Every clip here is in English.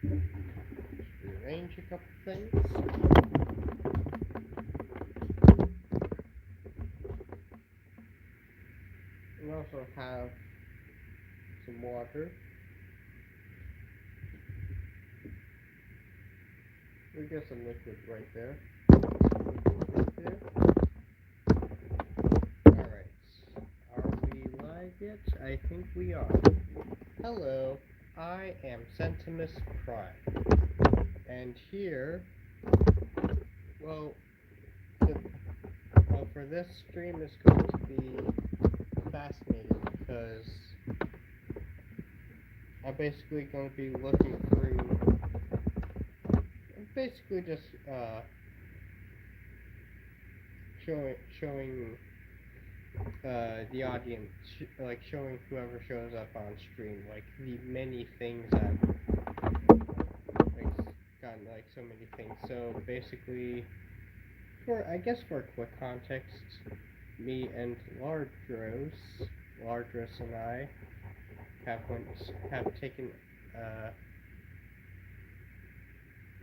Rearrange a couple things. We also have some water. We got some liquid right there. Alright. Are we live yet? I think we are. Hello, I am Sentimus Prime. And here, well, for this stream is going to be fascinating because I'm basically going to be looking through, basically just showing the audience, like showing whoever shows up on stream, like the many things I've like, gotten, like so many things. So basically, I guess for quick context, me and Lardros and I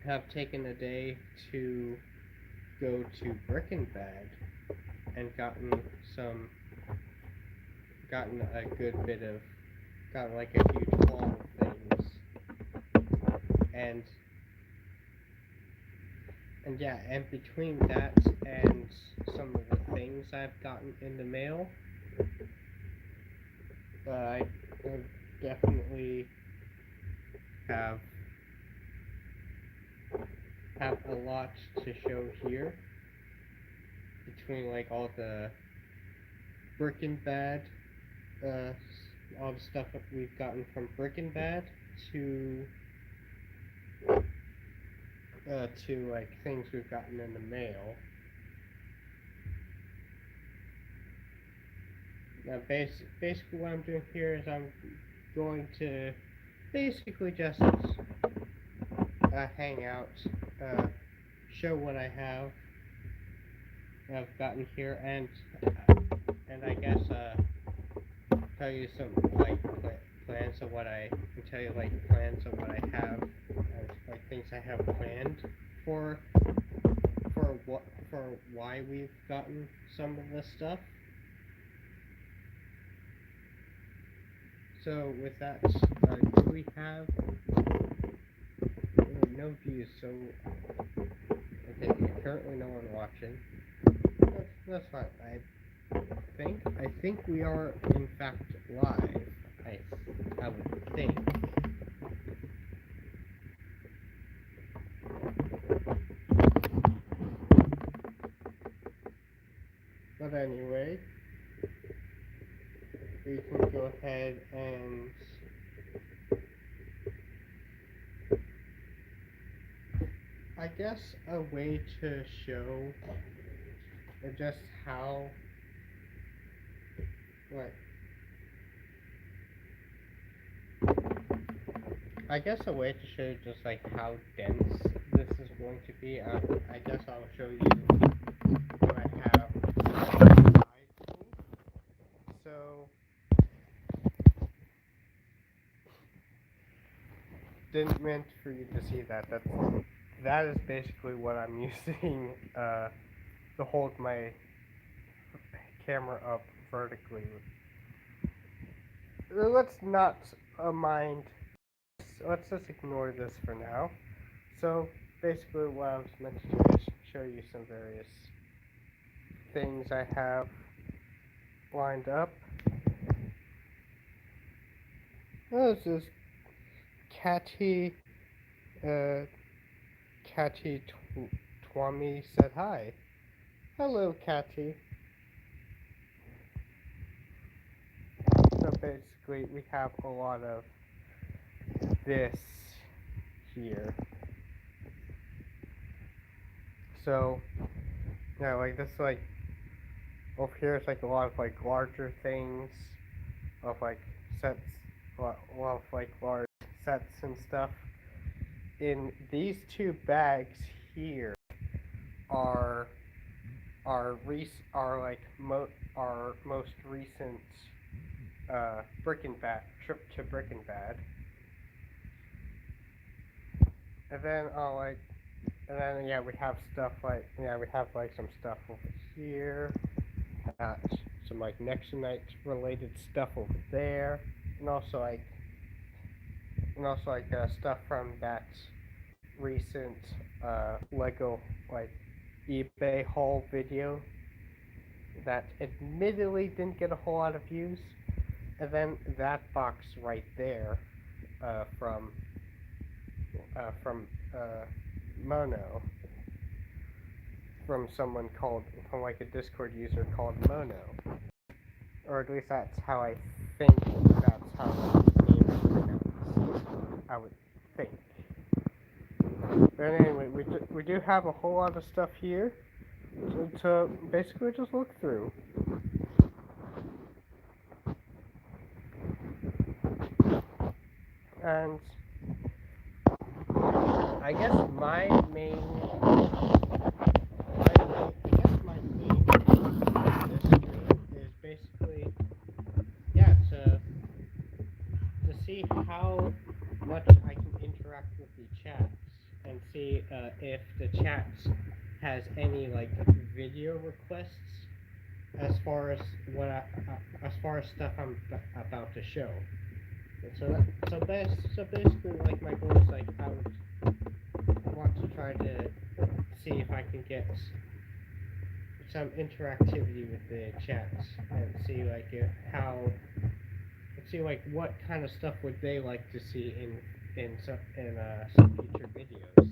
have taken a day to go to Brick and Bad and gotten a good bit of, gotten like a huge haul of things, and yeah, and between that and some of the things I've gotten in the mail, I definitely have a lot to show here between like all the Brick and Bad, all the stuff that we've gotten from Brick and Bad to like things we've gotten in the mail. Now, basically what I'm doing here is I'm going to basically just hang out, show what I've gotten here, and I guess tell you some like plans of what I can tell you, like plans of what I have, and like things I have planned for why we've gotten some of this stuff. So with that, do we have no views? So okay, currently no one watching. That's fine. I think we are in fact live. I would think. But anyway, we can go ahead and I guess a way to show just how what I guess a way to show just like how dense this is going to be. I guess I'll show you what I have beside me. So didn't meant for you to see that. That is basically what I'm using to hold my camera up vertically. Let's not mind. Let's just ignore this for now. So basically, what I was meant to do is show you some various things I have lined up. This is Catty. Catty Twami said hi. Hello, Catty. So basically, we have a lot of this here. So, yeah, like this, like over here, it's like a lot of like larger things, of like sets, a lot of like large sets and stuff. In these two bags here are our most recent Brick and Bad trip to Brick and Bad. and then yeah, we have stuff like we have like some stuff over here, some like Nexonite related stuff over there, and also stuff from that recent Lego like eBay haul video that admittedly didn't get a whole lot of views, and then that box right there from Mono, from someone called from like a Discord user called Mono, or at least that's how I think that's how the name is pronounced. I would think. But anyway, we do have a whole lot of stuff here to basically just look through. And I guess my main goal for this stream is basically to see how much I can interact with the chats and see if the chats has any like video requests as far as stuff I'm about to show. So basically, like my goal is like I would want to try to see if I can get some interactivity with the chats and see like what kind of stuff would they like to see in some future videos.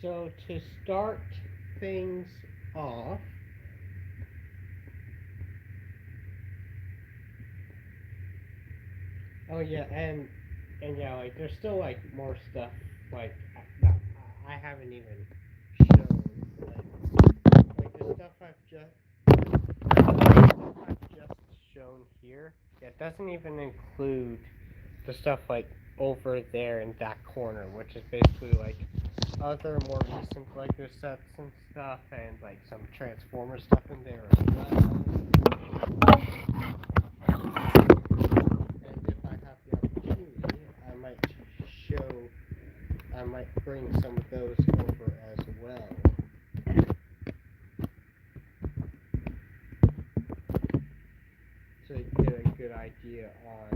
So to start things off, oh yeah, and yeah, like there's still like more stuff like that I haven't even shown, like the stuff I've just shown here. Yeah, it doesn't even include the stuff like over there in that corner, which is basically like other more recent Lego sets and stuff, and like some Transformer stuff in there as well. And if I have the opportunity, I might bring some of those over as well. So you get a good idea on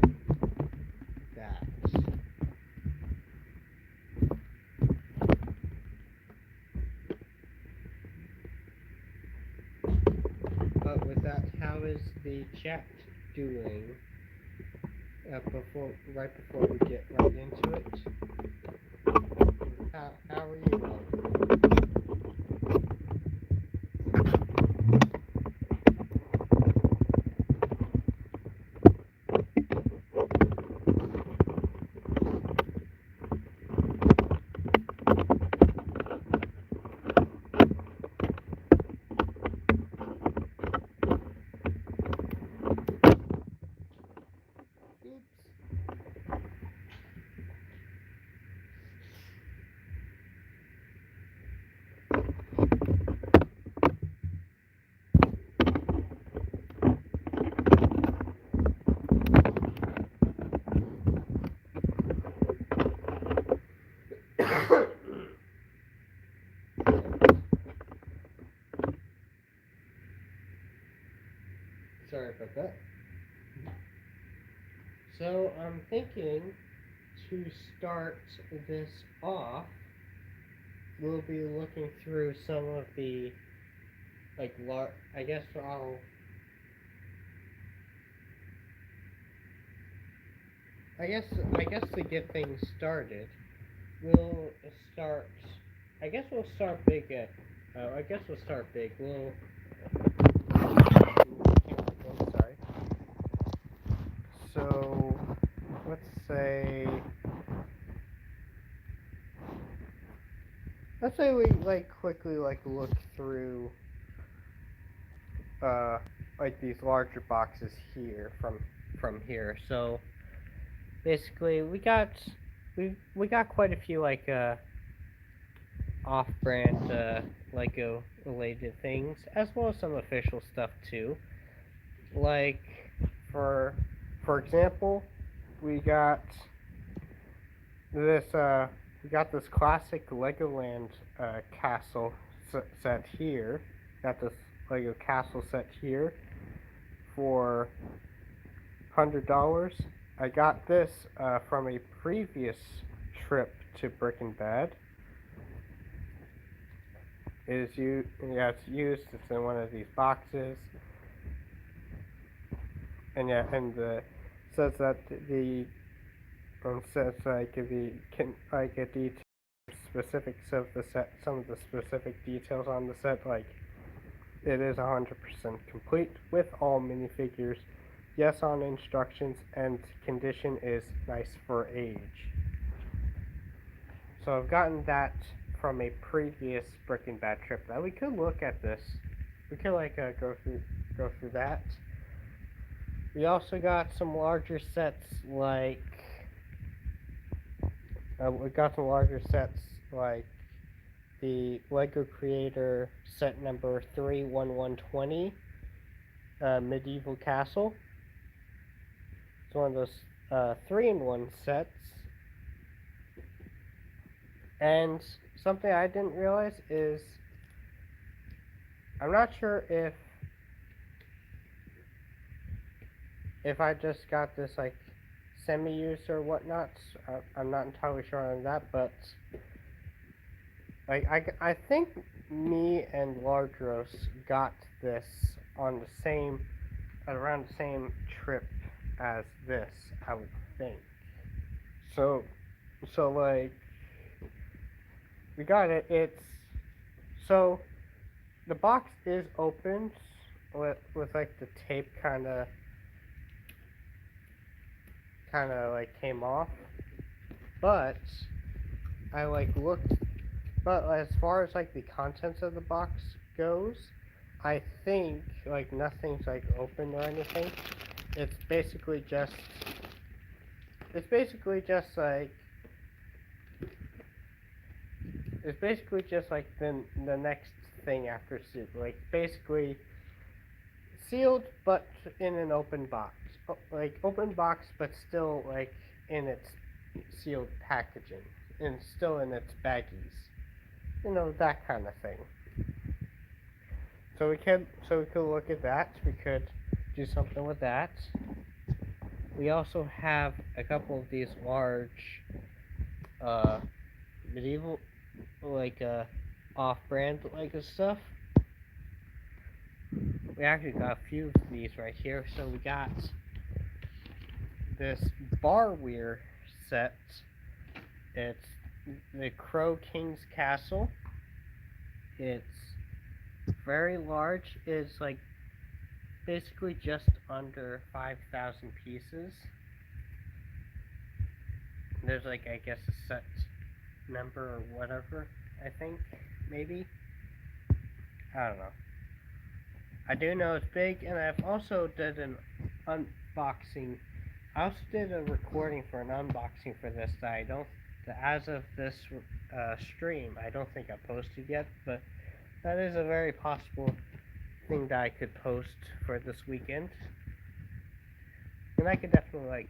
that. But with that, how is the chat doing? Right before we get right into it, how are you all? Sorry about that. So I'm thinking to start this off, we'll be looking through some of the like I guess to get things started, we'll start. I guess we'll start big at. I guess we'll start big. Sorry. So let's say we like quickly like look through like these larger boxes here from here. So basically we got quite a few like off-brand Lego related things, as well as some official stuff too. Like for example, we got we got this classic Legoland castle set here. Got this Lego castle set here for $100. I got this from a previous trip to Brick and Bad. It's used. It's in one of these boxes, and says that the says like the specifics of the set, some of the specific details on the set, like it is 100% complete with all minifigures. Yes on instructions, and condition is nice for age. So I've gotten that from a previous Brick and Bad trip. That we could look at this. We could go through that. We also got some larger sets like the Lego Creator set number 31120 Medieval Castle. It's one of those 3-in-1 sets. And something I didn't realize is, I'm not sure if I just got this like semi-used or whatnot. I'm not entirely sure on that, but like I think me and Lardros got this on around the same trip as this, I would think. So like we got it. So the box is opened with like the tape kind of like came off, but I like looked. But as far as like the contents of the box goes, I think like nothing's like open or anything. It's basically just like the next thing after soup. Like basically sealed, but in an open box. Like open box, but still like in its sealed packaging and still in its baggies. You know, that kind of thing. So we could look at that. We could do something with that. We also have a couple of these large medieval like off-brand Lego stuff. We actually got a few of these right here. So we got this Barweir set. It's the Crow King's Castle. It's very large. It's like basically just under 5,000 pieces. There's like, I guess, a set number or whatever, I think, maybe. I don't know. I do know it's big, and I've also did an unboxing. I also did a recording for an unboxing for this that as of this stream, I don't think I posted yet, but that is a very possible thing that I could post for this weekend. And I could definitely like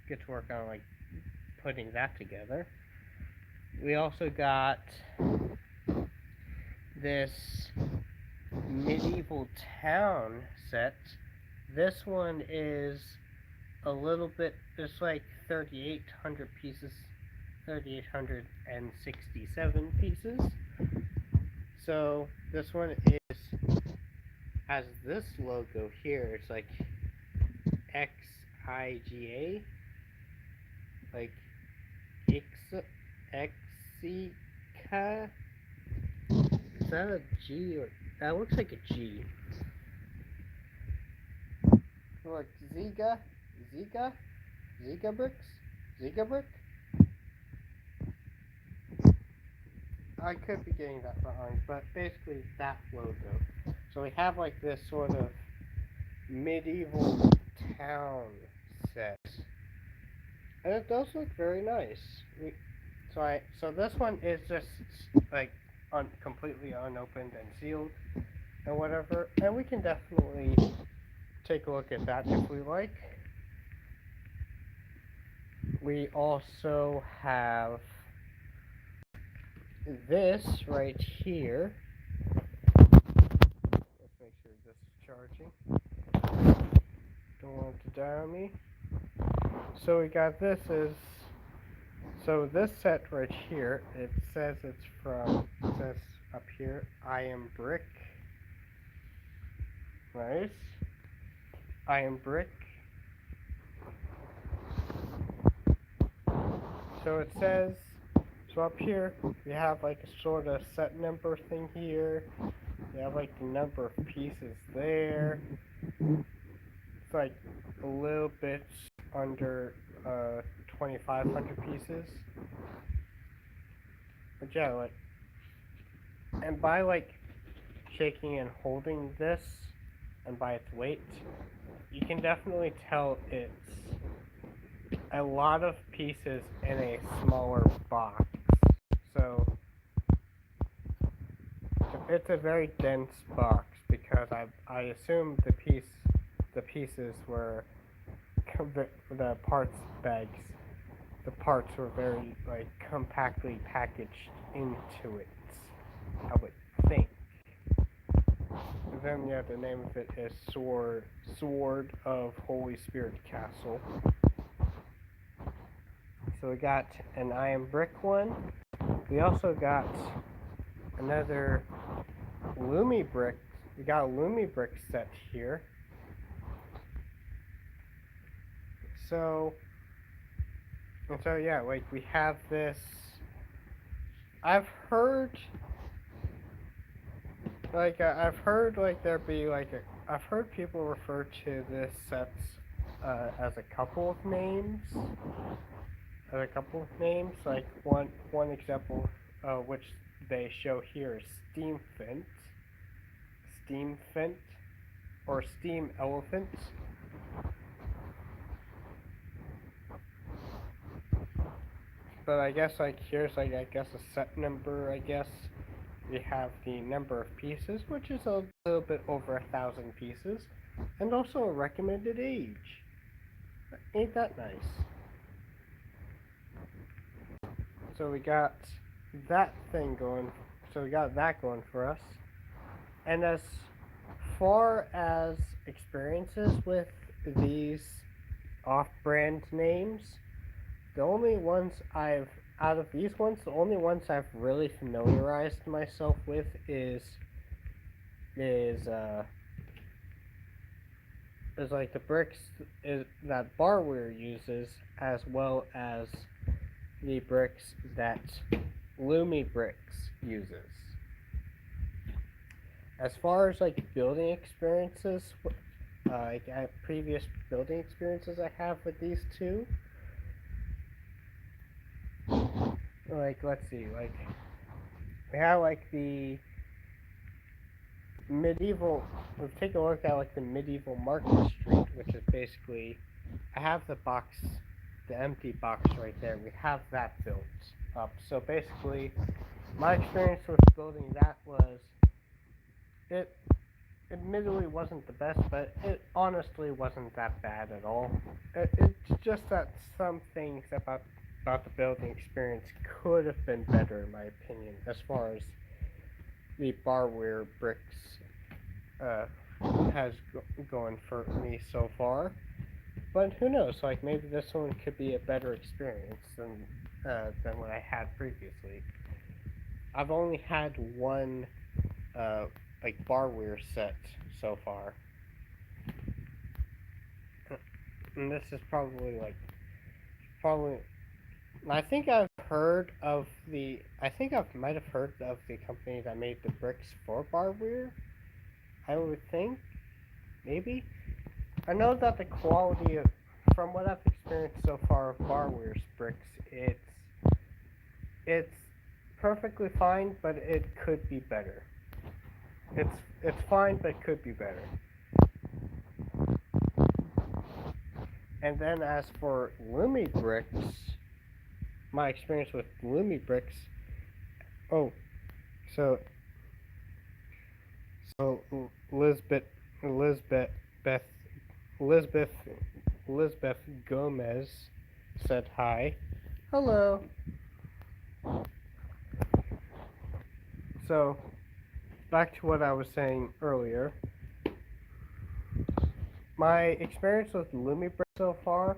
get to work on like putting that together. We also got this medieval town set. This one is a little bit, it's like 3,800 pieces, 3,867 pieces. So this one has this logo here. It's like XIGA, like Xika. Is that a G or that looks like a G? Like Ziga brick. I could be getting that wrong, but basically that logo. So we have like this sort of medieval town set, and it does look very nice. So this one is just like completely unopened and sealed and whatever, and we can definitely take a look at that if we like. we also have this right here. Let's make sure this is charging. Don't want it to die on me. So we got this is, so this set right here, it says it's from, it says up here, I am brick. Nice. I am brick. So it says, so up here, we have like a sort of set number thing here. We have like the number of pieces there. It's like a little bit under 2,500 pieces. But yeah, like, and by like shaking and holding this, and by its weight, you can definitely tell it's a lot of pieces in a smaller box. So it's a very dense box because I assume the pieces were the parts bags. The parts were very like compactly packaged into it. I would think. And then yeah, the name of it is Sword of Holy Spirit Castle. So we got an iron brick one. We also got another Lumi brick. We got a Lumi brick set here. So yeah, like we have this. I've heard like there be like I've heard people refer to this set as a couple of names. Like one example which they show here is Steam Fent, or Steam Elephant. But I guess like here's like I guess a set number. I guess we have the number of pieces, which is a little bit over 1,000 pieces, and also a recommended age. Ain't that nice? So we got that thing going. So we got that going for us. And as far as experiences with these off-brand names, the only ones I've out of these ones, the only ones I've really familiarized myself with is like the bricks that Barware uses, as well as the bricks that Lumi Bricks uses. As far as like building experiences, like previous building experiences I have with these two, like let's see, like we have like the medieval. Let's take a look at like the medieval market street, which is basically, I have the box, the empty box right there. We have that built up. So basically, my experience with building that was, it admittedly wasn't the best, but it honestly wasn't that bad at all. It's just that some things about the building experience could have been better, in my opinion, as far as the Barware bricks has going for me so far. But who knows? Like maybe this one could be a better experience than what I had previously. I've only had one like Barware set so far, and this is probably. I think I've heard of the. I think I might have heard of the company that made the bricks for Barware. I would think, maybe. I know that the quality of, from what I've experienced so far of Barware's bricks, it's perfectly fine, but it could be better. It's fine, but could be better. And then as for Lumi bricks, my experience with Lumi bricks. Oh, so Elizabeth Elizabeth Elizabeth Gomez said hi. Hello. So, back to what I was saying earlier. My experience with LumiBrick so far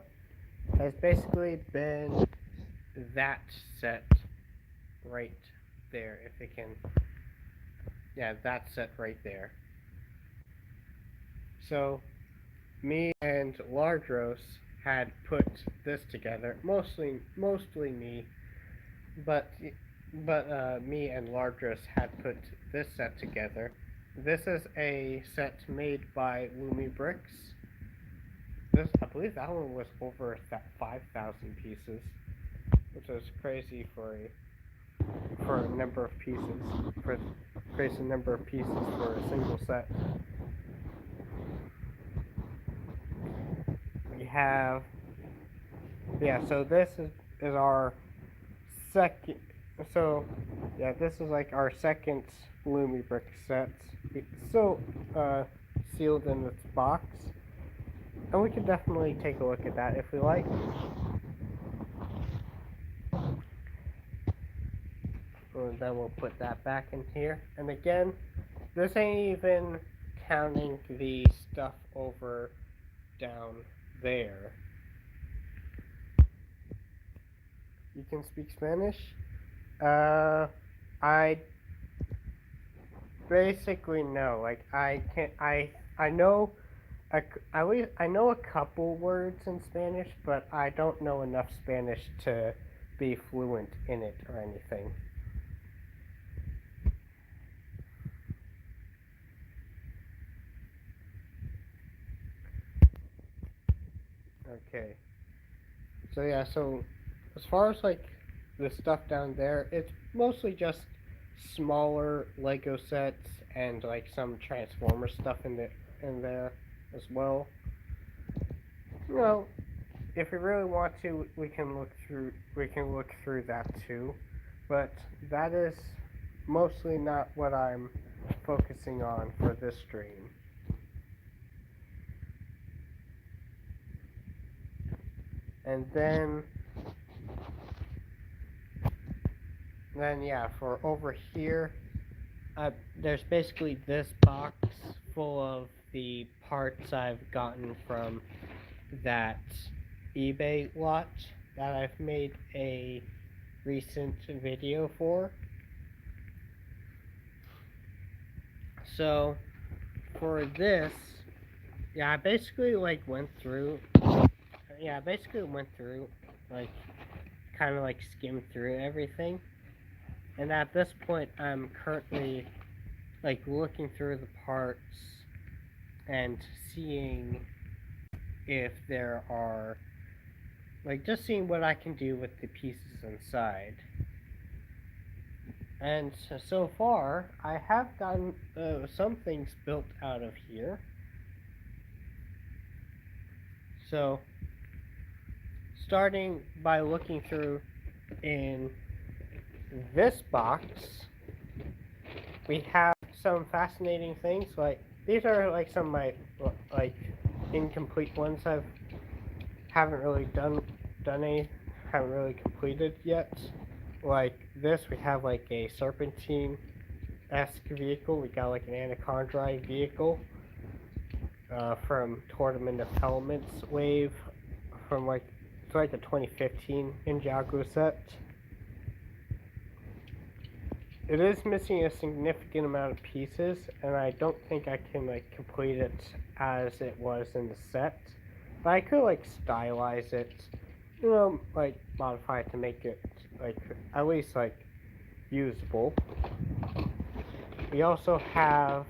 has basically been that set right there. If it can, yeah, that set right there. So, me and Lardros had put this together. Mostly me, but me and Lardros had put this set together. This is a set made by Lumi Bricks. I believe that one was over 5,000 pieces, which is crazy for a number of pieces, for crazy number of pieces for a single set. We have, yeah. So this is our second. So yeah, this is like our second Lumi Brick set. It's still sealed in its box, and we can definitely take a look at that if we like. And then we'll put that back in here. And again, this ain't even counting the stuff over down there. You can speak Spanish? I basically know. Like I can't. I know. At least I know a couple words in Spanish, but I don't know enough Spanish to be fluent in it or anything. Okay. So yeah, so as far as like the stuff down there, it's mostly just smaller Lego sets and like some Transformer stuff in there as well. You know, if we really want to, we can look through that too, but that is mostly not what I'm focusing on for this stream. And then yeah, for over here, there's basically this box full of the parts I've gotten from that eBay lot that I've made a recent video for. So for this, yeah, I basically went through like kind of like skimmed through everything. And at this point, I'm currently like looking through the parts and seeing if there are just seeing what I can do with the pieces inside. And so far, I have gotten some things built out of here. So, starting by looking through in this box, we have some fascinating things. Like these are like some of my incomplete ones haven't really haven't really completed yet. Like this, we have like a serpentine-esque vehicle. We got like an Anaconda vehicle from Tournament of Elements wave from it's like the 2015 Ninjago set. It is missing a significant amount of pieces, and I don't think I can complete it as it was in the set. But I could stylize it, modify it to make it at least usable. We also have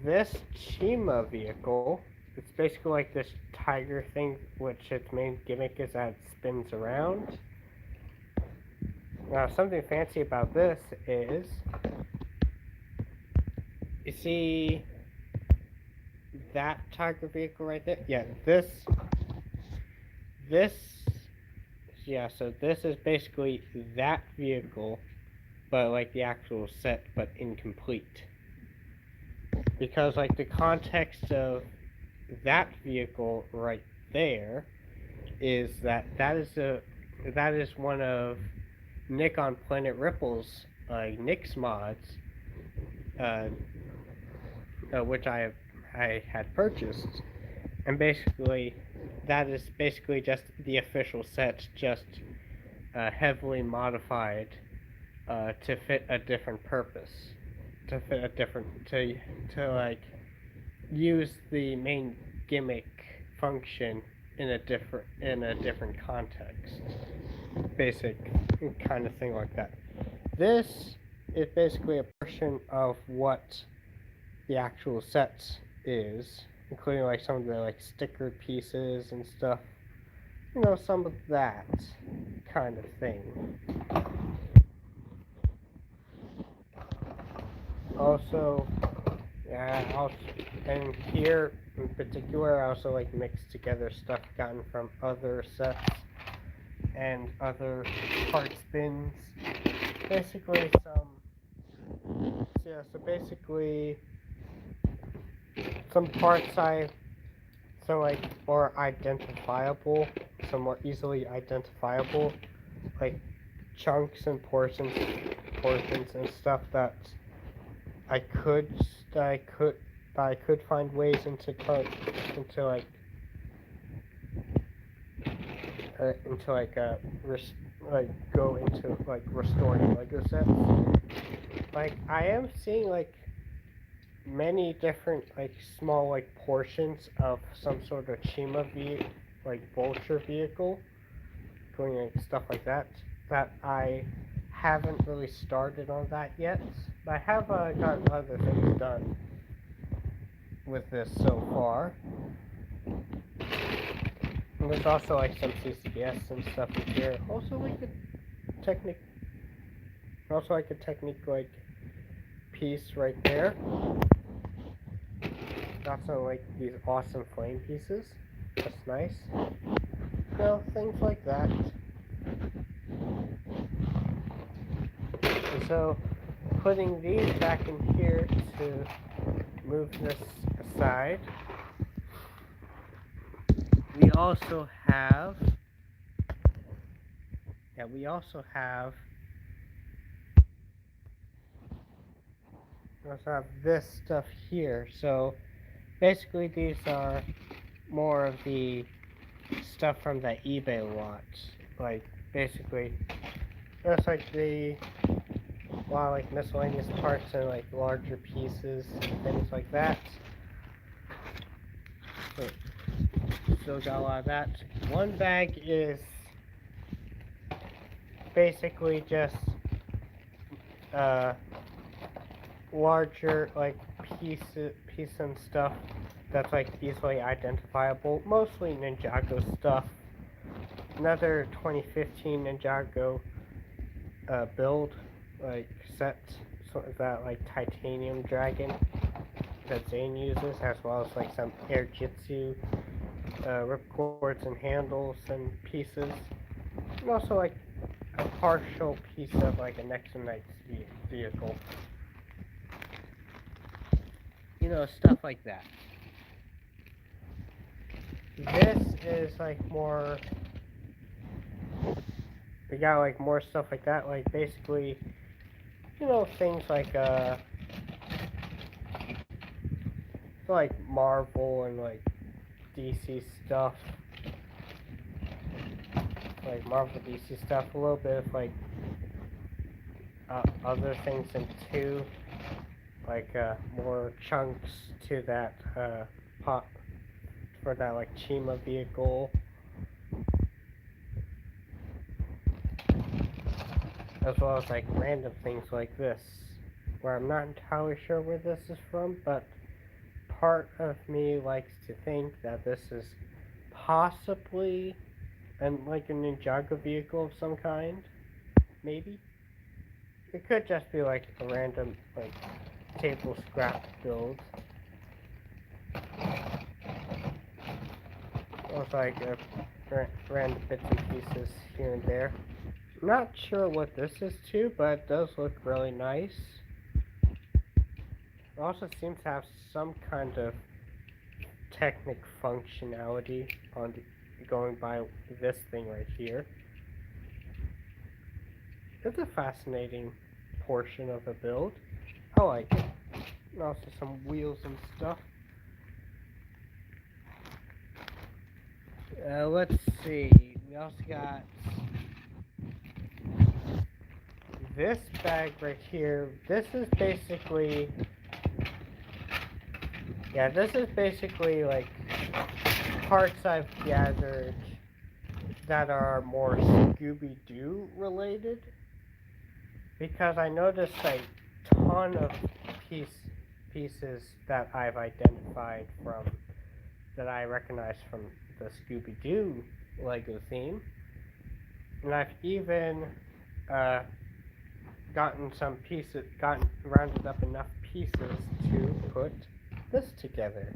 this Chima vehicle. It's basically like this tiger thing, which its main gimmick is that it spins around. Now, something fancy about this is, you see that tiger vehicle right there? Yeah, so this is basically that vehicle, but the actual set, but incomplete. Because the context of that vehicle right there is that is one of Nick on Planet Ripple's Nick's mods, uh, which I had purchased, and basically that is basically just the official set, just heavily modified to fit a different purpose, to fit a different to like use the main gimmick function in a different context, basic kind of thing like that. This is basically a portion of what the actual set is, including like some of the like stickered pieces and stuff. You know, some of that kind of thing. Also, yeah, also, and here in particular, I also like mixed together stuff gotten from other sets and other part spins. Basically, so basically, some parts so like more identifiable, some more easily identifiable, like chunks and portions and stuff that I could I could find ways into like like go into like restoring Lego sets. Like I am seeing like many different like small like portions of some sort of like vulture vehicle, going like stuff like that I haven't really started on that yet. But I have gotten other things done with this so far. And there's also like some CCS and stuff in here. Also like a technique like piece right there. Also like these awesome flame pieces. That's nice. You know, things like that. And so putting these back in here to move this aside. We also have this stuff here. So basically these are more of the stuff from the eBay lot. Like basically that's like a lot of like miscellaneous parts and like larger pieces and things like that. So still got a lot of that. One bag is basically just larger like piece and stuff that's like easily identifiable, mostly Ninjago stuff. Another 2015 Ninjago build like set, so that like titanium dragon that Zane uses, as well as like some air jitsu ripcords and handles and pieces, and also like a partial piece of like a Nexon Knights vehicle. You know, stuff like that. This is like more. We got like more stuff like that, like basically, you know, things like like Marvel and like DC stuff. Like Marvel DC stuff, a little bit of like other things too, like more chunks to that pop for that like Chima vehicle, as well as like random things like this, where I'm not entirely sure where this is from, but part of me likes to think that this is possibly like a Ninjago vehicle of some kind, maybe. It could just be like a random like table scrap build. Or like random bits and pieces here and there. I'm not sure what this is too, but it does look really nice. It also seems to have some kind of Technic functionality going by this thing right here. It's a fascinating portion of the build. I like it. And also some wheels and stuff. Let's see. We also got this bag right here. This is basically like parts I've gathered that are more Scooby-Doo related, because I noticed a ton of pieces that I've identified from, that I recognize from the Scooby-Doo Lego theme, and I've even rounded up enough pieces to put this together.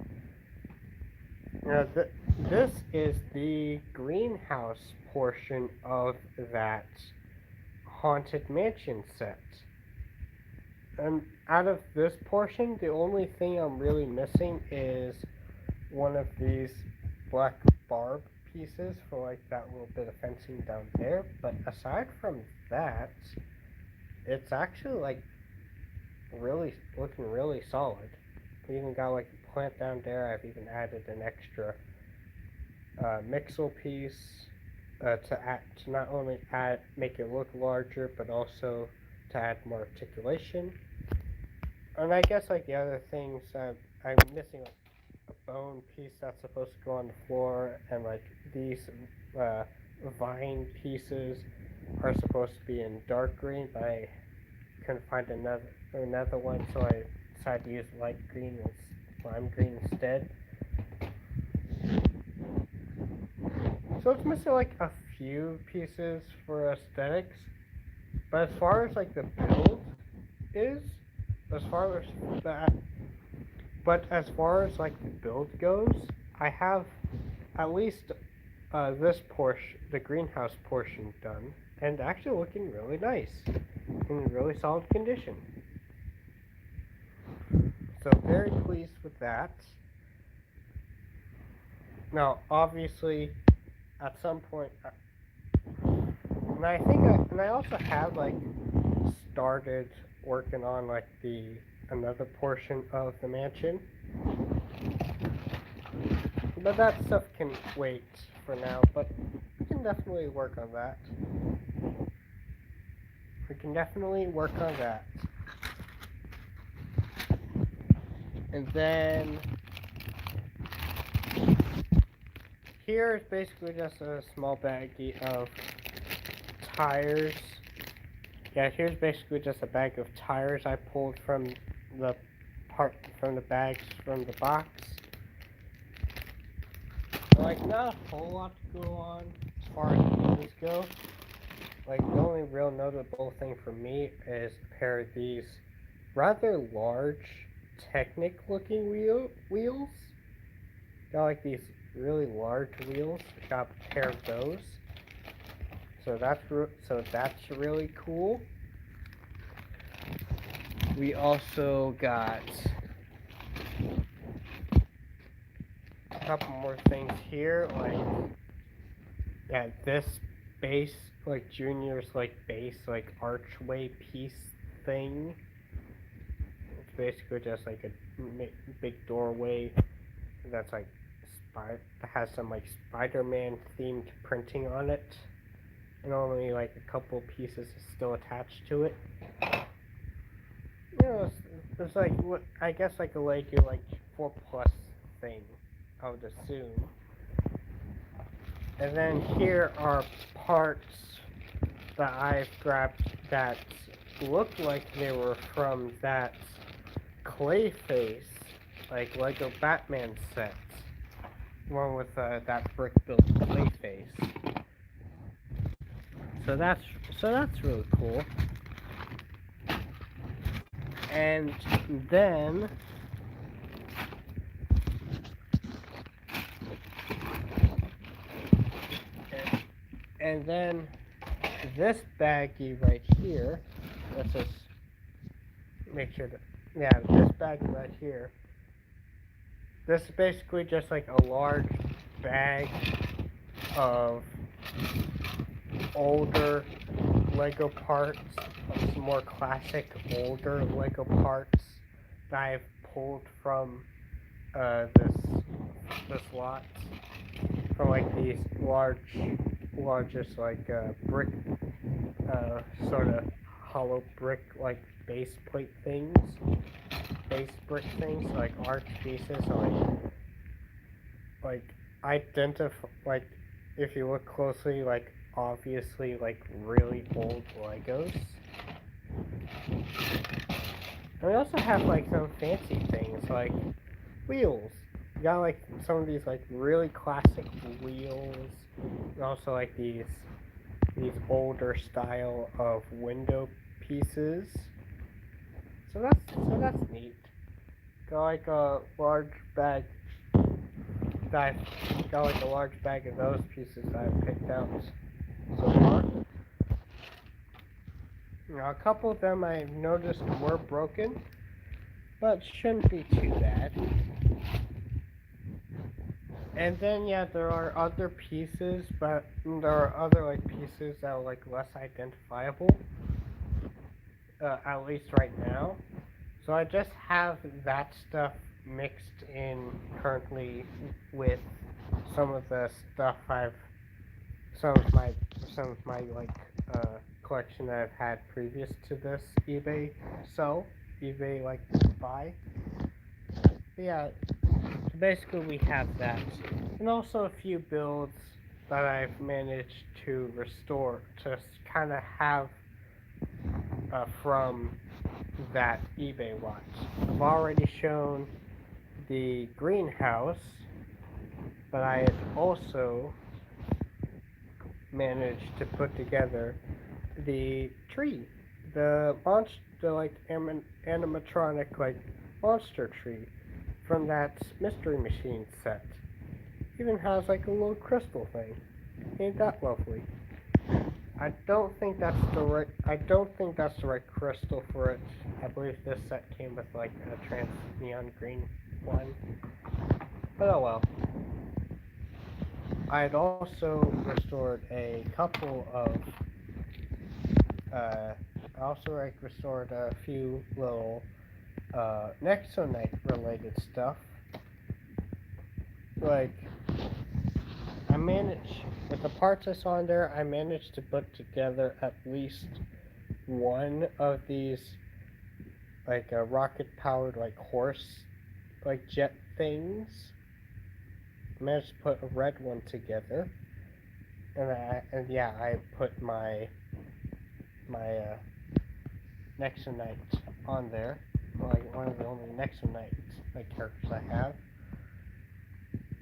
Now, this is the greenhouse portion of that Haunted Mansion set. And out of this portion, the only thing I'm really missing is one of these black barb pieces for like that little bit of fencing down there. But aside from that, it's actually like really looking really solid. We even got like a plant down there. I've even added an extra mixel piece to not only make it look larger, but also to add more articulation. And I guess like the other things, I'm missing like a bone piece that's supposed to go on the floor, and like these vine pieces are supposed to be in dark green, but I couldn't find another one, so I decided to use light green and lime green instead. So it's missing like a few pieces for aesthetics, but as far as like the build is, as far as like the build goes, I have at least this portion, the greenhouse portion, done, and actually looking really nice, in really solid condition. So very pleased with that. Now, obviously, at some point, and I also have like started working on like another portion of the mansion, but that stuff can wait for now. But we can definitely work on that. And then here is basically just a small baggie of tires. Yeah, here's basically just a bag of tires I pulled from the bags from the box. Like, not a whole lot to go on as far as these go. Like, the only real notable thing for me is a pair of these rather large Technic-looking wheels. Got like these really large wheels. Got a pair of those. So that's really cool. We also got a couple more things here, like this base, like Junior's like base, like archway piece thing. It's basically just like a big doorway that's like that has some like Spider-Man themed printing on it, and only like a couple pieces is still attached to it. You know, it's like, I guess like a Lego like 4+ thing, I would assume. And then here are parts that I've grabbed that look like they were from that Clayface, like Lego Batman set, one with that brick-built Clayface. So that's really cool. And then this baggie right here, let's just make sure that, this baggie right here, this is basically just like a large bag of older Lego parts, some more classic older Lego parts that I've pulled from this lot, from like these largest like brick, sort of hollow brick like base plate things, base brick things, like large pieces, like identify, like if you look closely, like obviously like really old Legos. And we also have like some fancy things like wheels. You got like some of these like really classic wheels, and also like these older style of window pieces. So that's neat. Got like a large bag that I got like a large bag of those pieces that I picked out so far. A couple of them I noticed were broken, but shouldn't be too bad. And then yeah, there are other pieces, but there are other like pieces that are like less identifiable, at least right now. So I just have that stuff mixed in currently with some of the stuff some of my some of my like collection that I've had previous to this eBay like buy. But yeah, so basically we have that, and also a few builds that I've managed to restore to kind of have from that eBay watch. I've already shown the greenhouse, but I had also managed to put together the tree, the monster, the like animatronic like monster tree from that Mystery Machine set. Even has like a little crystal thing. Ain't that lovely? I don't think that's the right crystal for it. I believe this set came with like a trans neon green one. But oh well. I had also restored a couple of I also like restored a few little Nexonite related stuff. Like I managed, with the parts I saw in there, I managed to put together at least one of these like rocket powered like horse like jet things. I managed to put a red one together, and yeah, I put my Nexonite on there, like one of the only Nexonite like characters I have,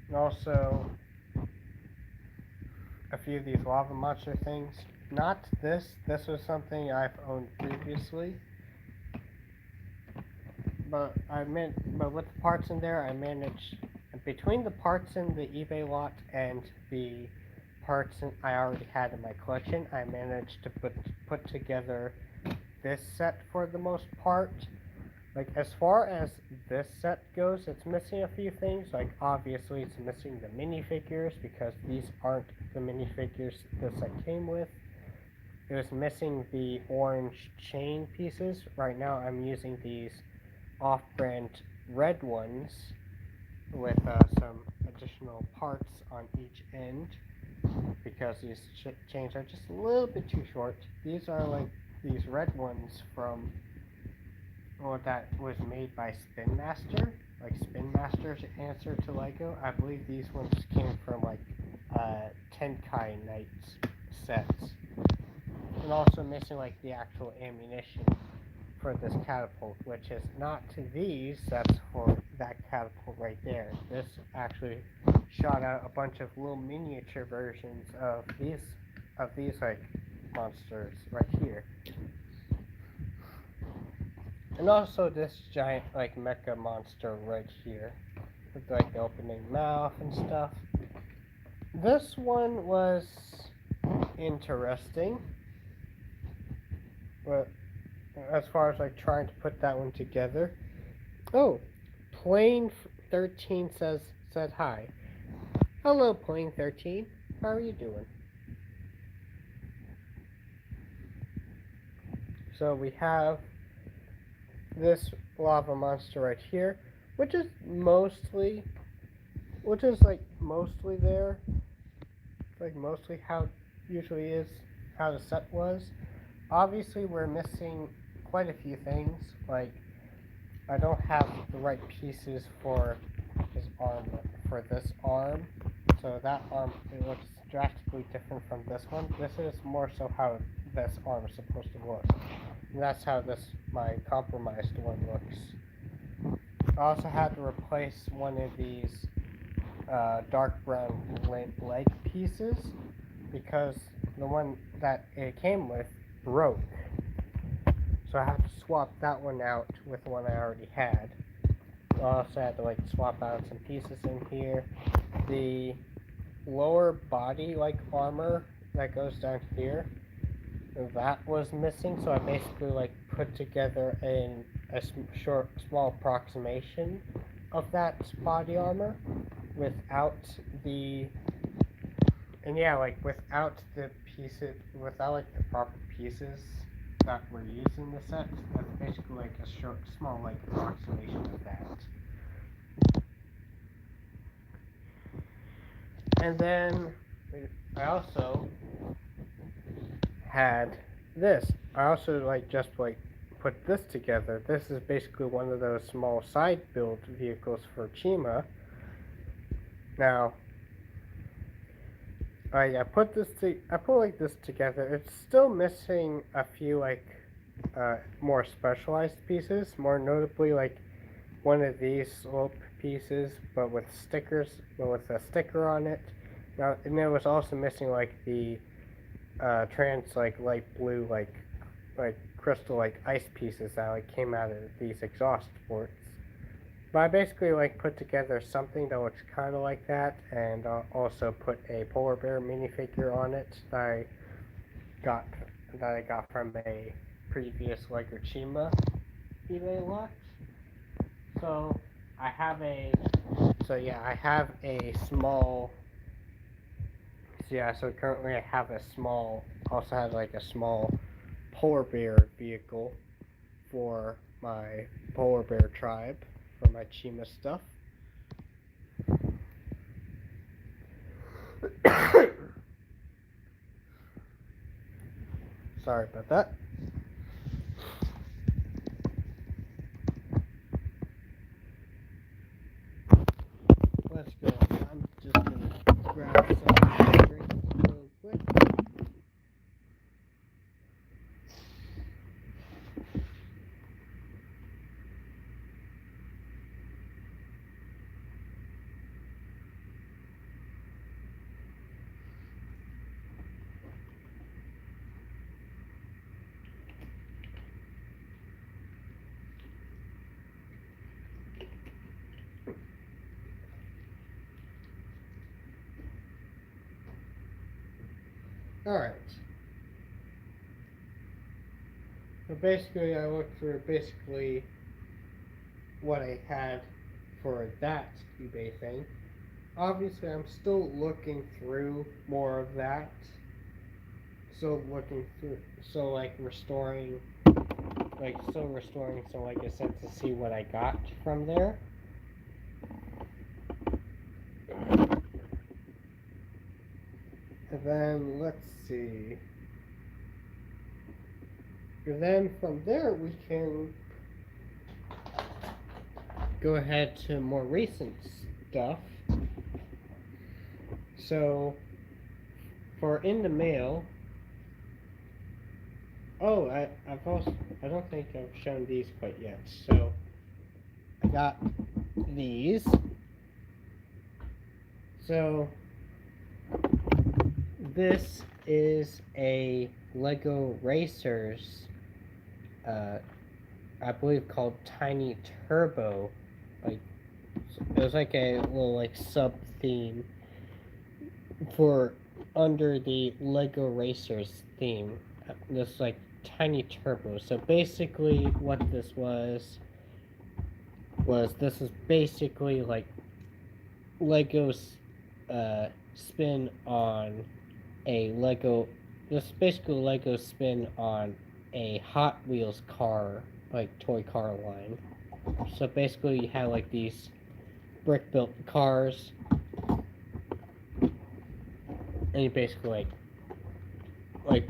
and also a few of these lava monster things. Not this. This was something I've owned previously, but with the parts in there, I managed, between the parts in the eBay lot and the parts I already had in my collection, I managed to put together this set for the most part. Like as far as this set goes, it's missing a few things. Like obviously, it's missing the minifigures because these aren't the minifigures this set came with. It was missing the orange chain pieces. Right now, I'm using these off-brand red ones with some additional parts on each end because these chains are just a little bit too short. These are like these red ones from that was made by Spin Master, like Spin Master's answer to Lego. I believe these ones came from like Tenkai Knights sets, and also missing like the actual ammunition for this catapult, which is not to these. That's for that catapult right there. This actually shot out a bunch of little miniature versions of these like monsters right here. And also this giant like mecha monster right here with like the opening mouth and stuff. This one was interesting, but as far as like trying to put that one together. Oh, Plane 13 said hi. Hello, Plane 13. How are you doing? So we have this lava monster right here, which is mostly there. Like mostly how it usually is, how the set was. Obviously, we're missing quite a few things. Like, I don't have the right pieces for his arm, for this arm. So that arm, it looks drastically different from this one. This is more so how this arm is supposed to look. And that's how my compromised one looks. I also had to replace one of these dark brown leg pieces because the one that it came with broke. So I had to swap that one out with the one I already had. I also had to swap out some pieces in here. The lower body armor that goes down here, that was missing, so I basically put together a small approximation of that body armor without the pieces, without the proper pieces that were used in the set. That's basically a small approximation of that. And then I also had this. I also just put this together. This is basically one of those small side build vehicles for Chima. Now, I put this together. It's still missing a few more specialized pieces. More notably, one of these slope pieces, but with stickers, with a sticker on it. Now, and it was also missing the trans light blue crystal ice pieces that came out of these exhaust ports. But I basically put together something that looks kind of like that, and also put a polar bear minifigure on it that I got from a previous Lego Chima eBay lot. So I have a small. So currently I have a small. Also have a small polar bear vehicle for my polar bear tribe. For my Chima stuff. Sorry about that. Let's go. I'm just gonna grab some drinks real quick. Alright. So basically I looked through what I had for that eBay thing. Obviously I'm still looking through more of that. Still restoring so a sense to see what I got from there. And then let's see. And then from there we can go ahead to more recent stuff. So for in the mail. Oh, I don't think I've shown these quite yet. So I got these. So this is a Lego Racers, I believe called Tiny Turbo. It was a little sub theme for under the Lego Racers theme. This Tiny Turbo. So basically, what this was this is basically Lego's spin on a Lego. This is basically Lego spin on a Hot Wheels car, like toy car line. So basically, you have like these brick built cars, and you basically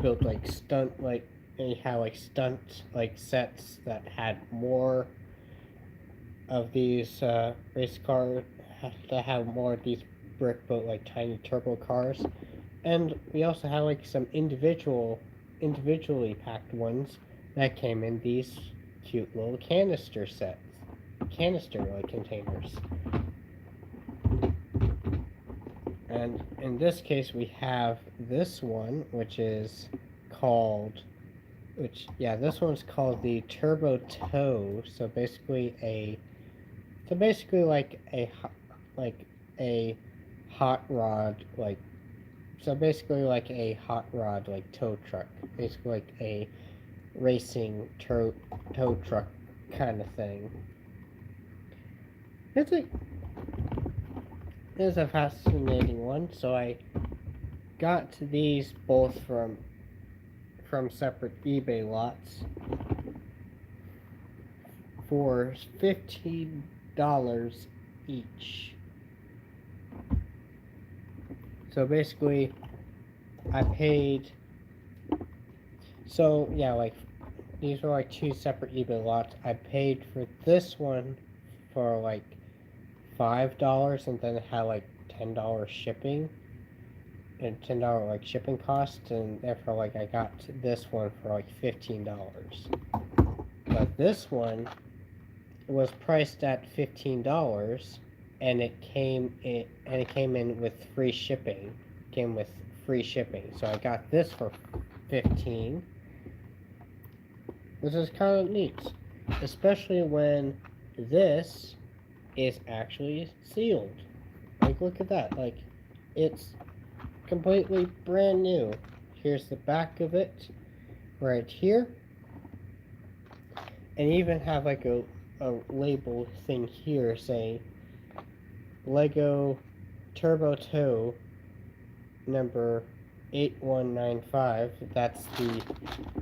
built like stunt like, and you had like stunt like sets that had more of these race cars, that have more of these brick built like tiny turbo cars, and we also had like some individually packed ones that came in these cute little canister like containers. And in this case, we have this one, which is called, this one's called the Turbo Toe. So basically like a hot rod, like a hot rod, like tow truck, basically like a racing tow truck kind of thing. It's a it's a fascinating one. So I got these both from separate eBay lots for $15 each. So basically, I paid. So yeah, like these were like two separate eBay lots. I paid for this one for like $5, and then it had like $10 shipping and $10 like shipping costs, and therefore like I got this one for like $15. But this one was priced at $15, and it came in with free shipping. So I got this for 15, which is kind of neat, especially when this is actually sealed. Like, look at that. Like, it's completely brand new. Here's the back of it right here, and even have like a label thing here saying Lego Turbo Toe number 8195. That's the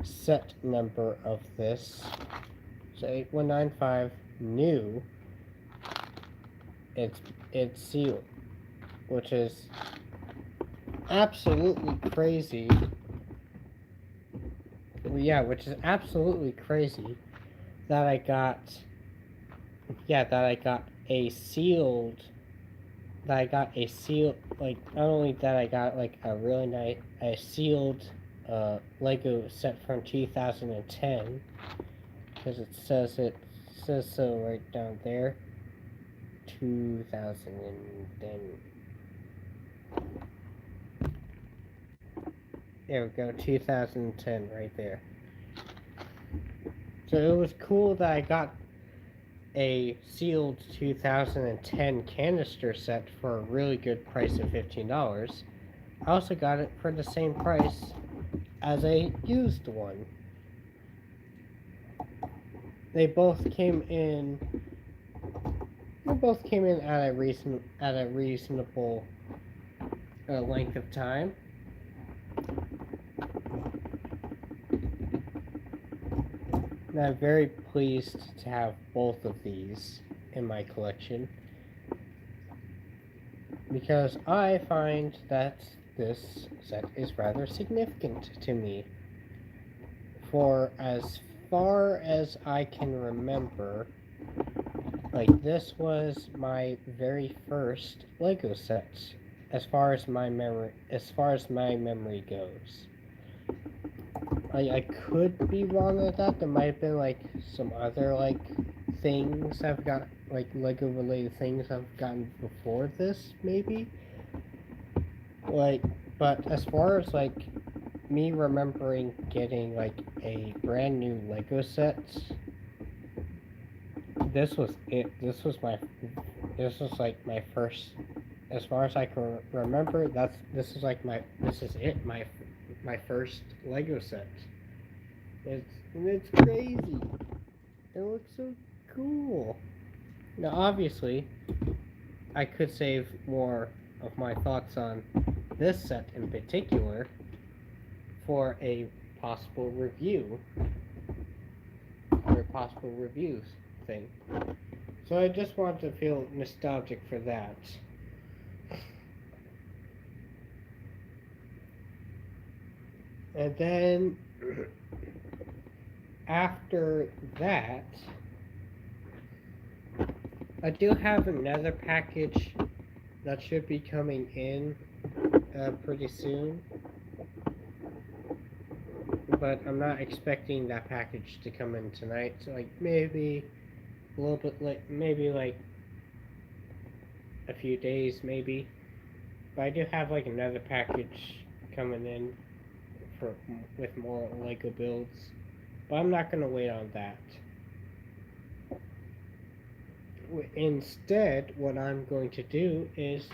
set number of this. So 8195 new. It's sealed, which is absolutely crazy. Yeah, which is absolutely crazy that I got a sealed like, not only that I got like a really nice sealed Lego set from 2010, because it says so right down there, 2010. There we go, 2010 right there. So it was cool that I got a sealed 2010 canister set for a really good price of $15. I also got it for the same price as a used one. They both came in at a reasonable length of time. And I'm very pleased to have both of these in my collection, because I find that this set is rather significant to me. For as far as I can remember, like, this was my very first Lego set, as far as my memory goes. I could be wrong with that. There might have been like some other like things I've got, like Lego related things I've gotten before this, maybe. Like, but as far as like me remembering getting like a brand new Lego set, this was it. This was like my first, as far as I can remember. This is it. My first Lego set. It's crazy. It looks so cool. Now, obviously, I could save more of my thoughts on this set in particular for a possible review or possible reviews thing. So I just want to feel nostalgic for that. And then after that, I do have another package that should be coming in pretty soon. But I'm not expecting that package to come in tonight. So like maybe a little bit like maybe like a few days maybe. But I do have like another package coming in for with more Lego builds. But I'm not gonna wait on that. Instead, what I'm going to do is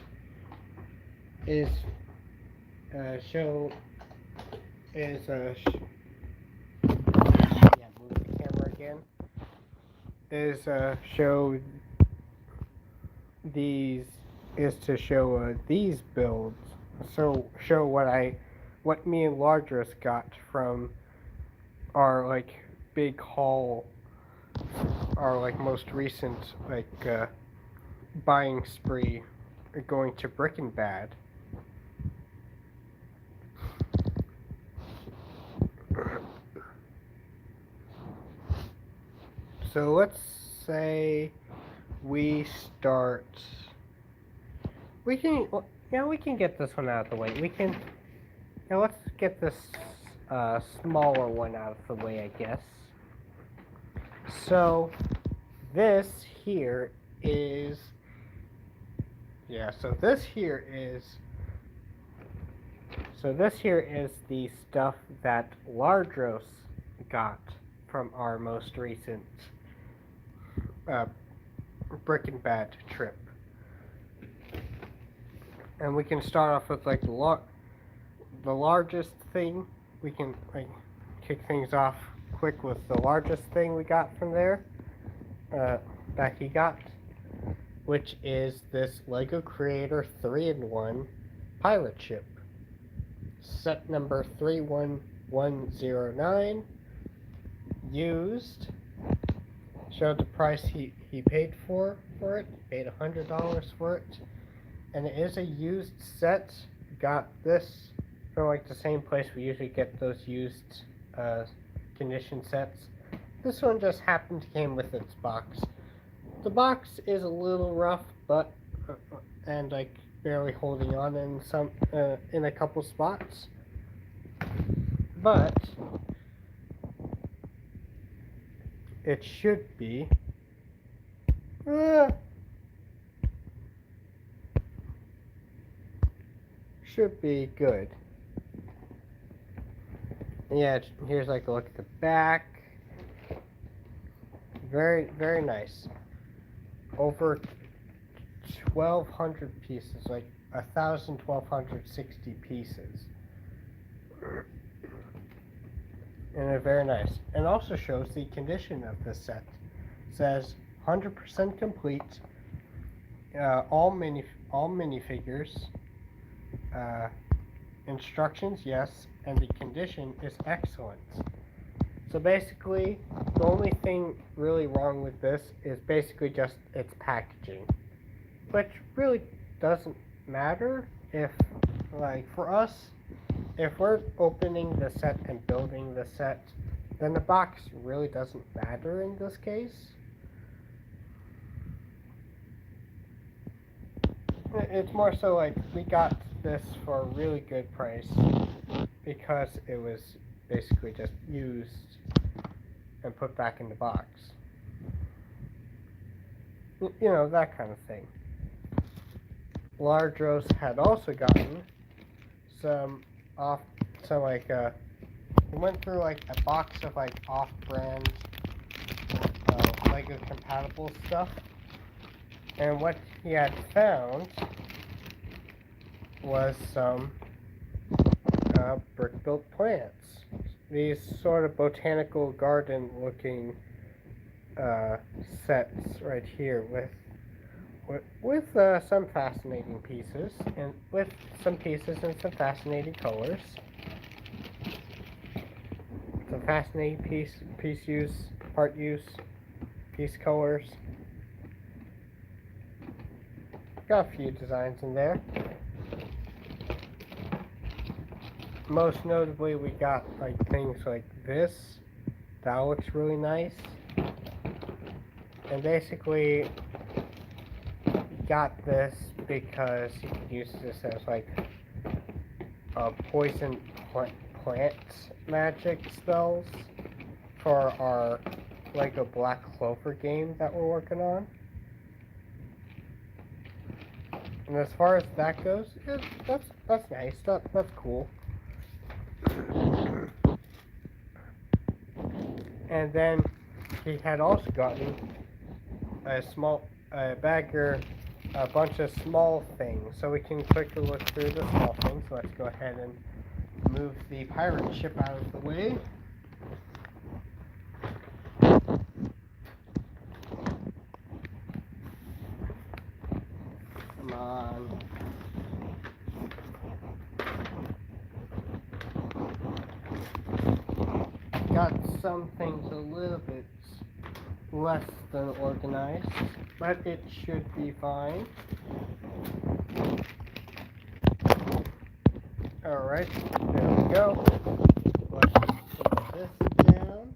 show is yeah, move the camera again. Is show these is to show these builds. So show what me and Lardris got from our like big haul, our like most recent like buying spree, going to Brick and Bad. So let's say we start. We can get this one out of the way. Let's get this smaller one out of the way, I guess. So this here is so this here is the stuff that Lardros got from our most recent Brick and Bad trip. And we can start off with like the largest thing. We can like kick things off quick with the largest thing we got from there that he got, which is this Lego Creator 3-in-1 pilot ship. Set number 31109, used. Showed the price he paid for it. Paid $100 for it, and it is a used set. Got this from like the same place we usually get those used condition sets. This one just happened to came with its box. The box is a little rough, but and like barely holding on in a couple spots, but it should be good. Yeah, here's like a look at the back. Very, very nice. Over 1,200 pieces, like 1,260 pieces. And they're very nice. And also shows the condition of this set. It says 100% complete. All minifigures. Instructions, yes, and the condition is excellent. So basically, the only thing really wrong with this is basically just its packaging, which really doesn't matter if, like, for us, if we're opening the set and building the set, then the box really doesn't matter in this case. It's more so like we got this for a really good price because it was basically just used and put back in the box. You know, that kind of thing. Lardros had also gotten we went through like a box of like off-brand Lego compatible stuff, and what he had found was some brick-built plants. These sort of botanical garden looking sets right here with with some fascinating pieces, and with some pieces and some fascinating colors. Some fascinating piece use, part use, piece colors. Got a few designs in there. Most notably, we got like things like this. That looks really nice. And basically, got this because you could use this as like a poison plant magic spells for our Lego Black Clover game that we're working on. And as far as that goes, that's nice. That's cool. And then he had also gotten a bunch of small things. So we can quickly look through the small things. So let's go ahead and move the pirate ship out of the way. Come on. Got some things a little bit less than organized, but it should be fine. Alright, there we go. Let's put this down.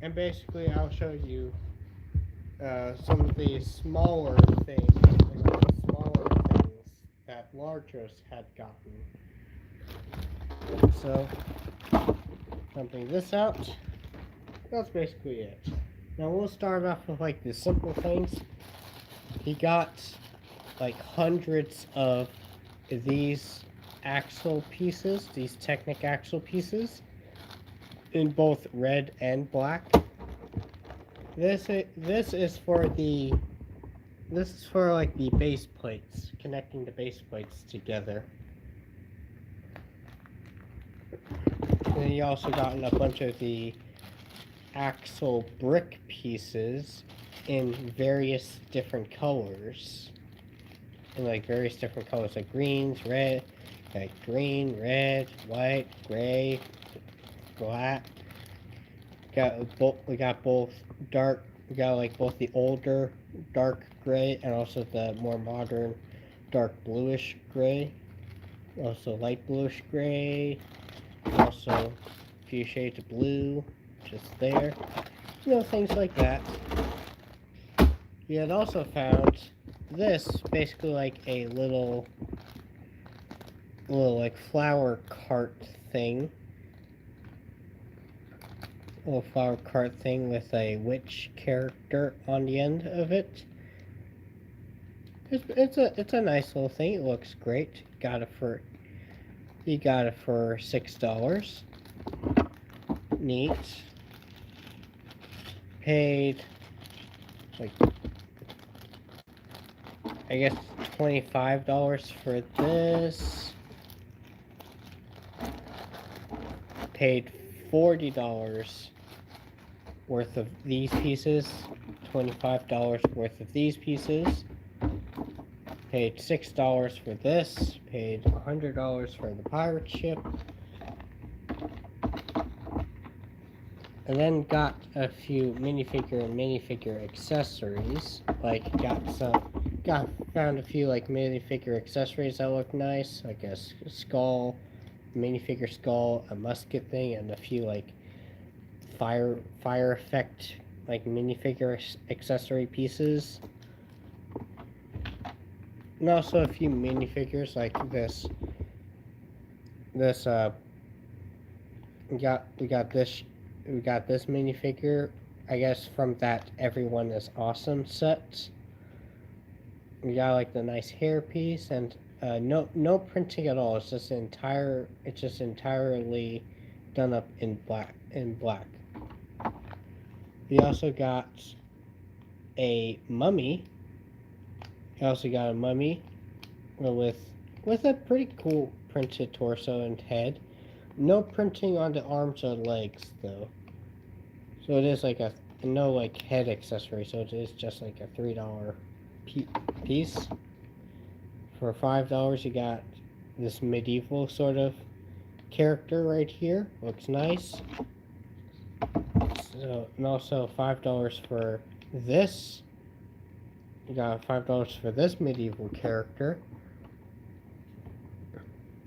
And basically I'll show you some of the smaller things that largers had gotten. So, dumping this out, that's basically it. Now we'll start off with like the simple things. He got like hundreds of these axle pieces, these Technic axle pieces, in both red and black. This is for like the base plates, connecting the base plates together. And then you also gotten a bunch of the axle brick pieces in various different colors. In like various different colors, like greens, red, like green, red, white, gray, black. We got both dark. We got like both the older dark gray and also the more modern dark bluish gray. Also light bluish gray. Also a few shades of blue, just there. You know, things like that. We had also found this, basically like a little like flower cart thing. A little flower cart thing with a witch character on the end of it. It's a nice little thing. It looks great. You got it for $6. Neat. Paid like I guess $25 for this. Paid $40 worth of these pieces. $25 worth of these pieces. Paid $6 for this. Paid $100 for the pirate ship. And then got a few minifigure accessories. Like found a few like minifigure accessories that look nice, like a skull, minifigure skull, a musket thing, and a few like fire effect like minifigure accessory pieces. And also a few minifigures like this. We got this minifigure, I guess from that Everyone is Awesome set. We got like the nice hair piece and no printing at all. It's just entirely done up in black. We also got a mummy. with a pretty cool printed torso and head. No printing on the arms or legs though. So it is like a no like head accessory. So it is just like a $3 piece. For $5, you got this medieval sort of character right here. Looks nice. So, and also $5 for this. You got $5 for this medieval character,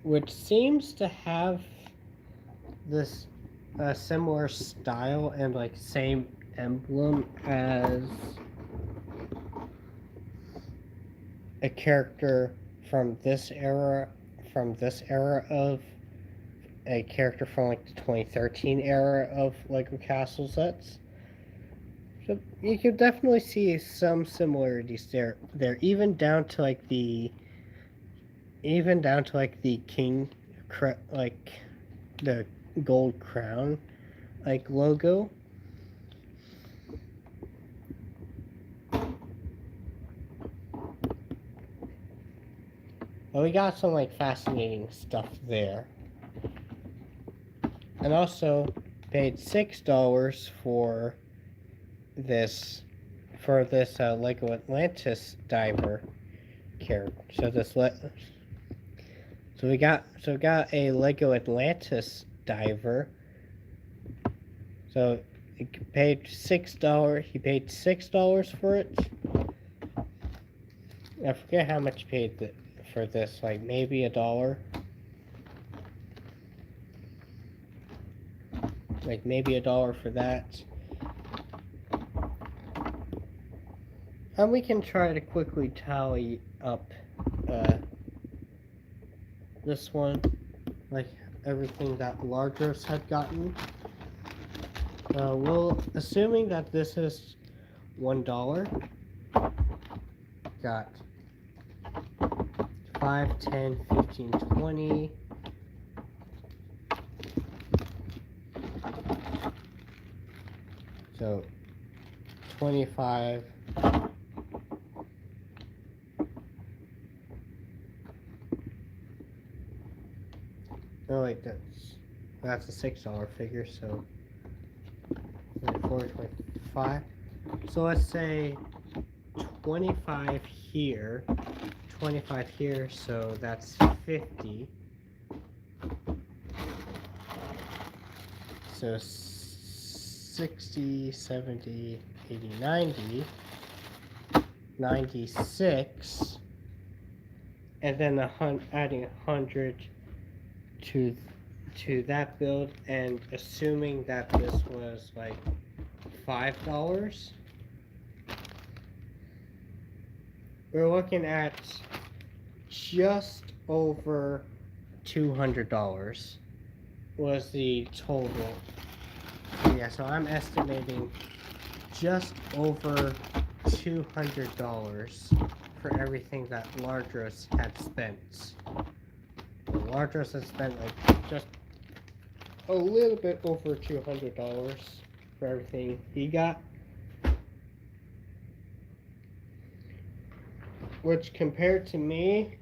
which seems to have this similar style and like same emblem as a character from this era of a character from like the 2013 era of Lego Castle sets. So you can definitely see some similarities there, even down to like the king, like the gold crown, like logo. Well, we got some like fascinating stuff there. And also paid $6 for this Lego Atlantis diver character. So we got a Lego Atlantis diver. So he paid $6. He paid $6 for it. I forget how much he paid for this. Like maybe $1. Like maybe $1 for that. And we can try to quickly tally up this one, like everything that Largos had gotten. Well, assuming that this is $1, got 5, 10, 15, 20. So 25. Oh wait, that's a $6 figure, so 4, 25. So let's say 25 here, 25 here, so that's 50. So 60, 70, 80, 90, 96, and then adding 100 to that build, and assuming that this was like $5, we're looking at just over $200 was the total. Yeah, so I'm estimating just over $200 for everything that Largos had spent. Largos had spent like just a little bit over $200 for everything he got, which compared to me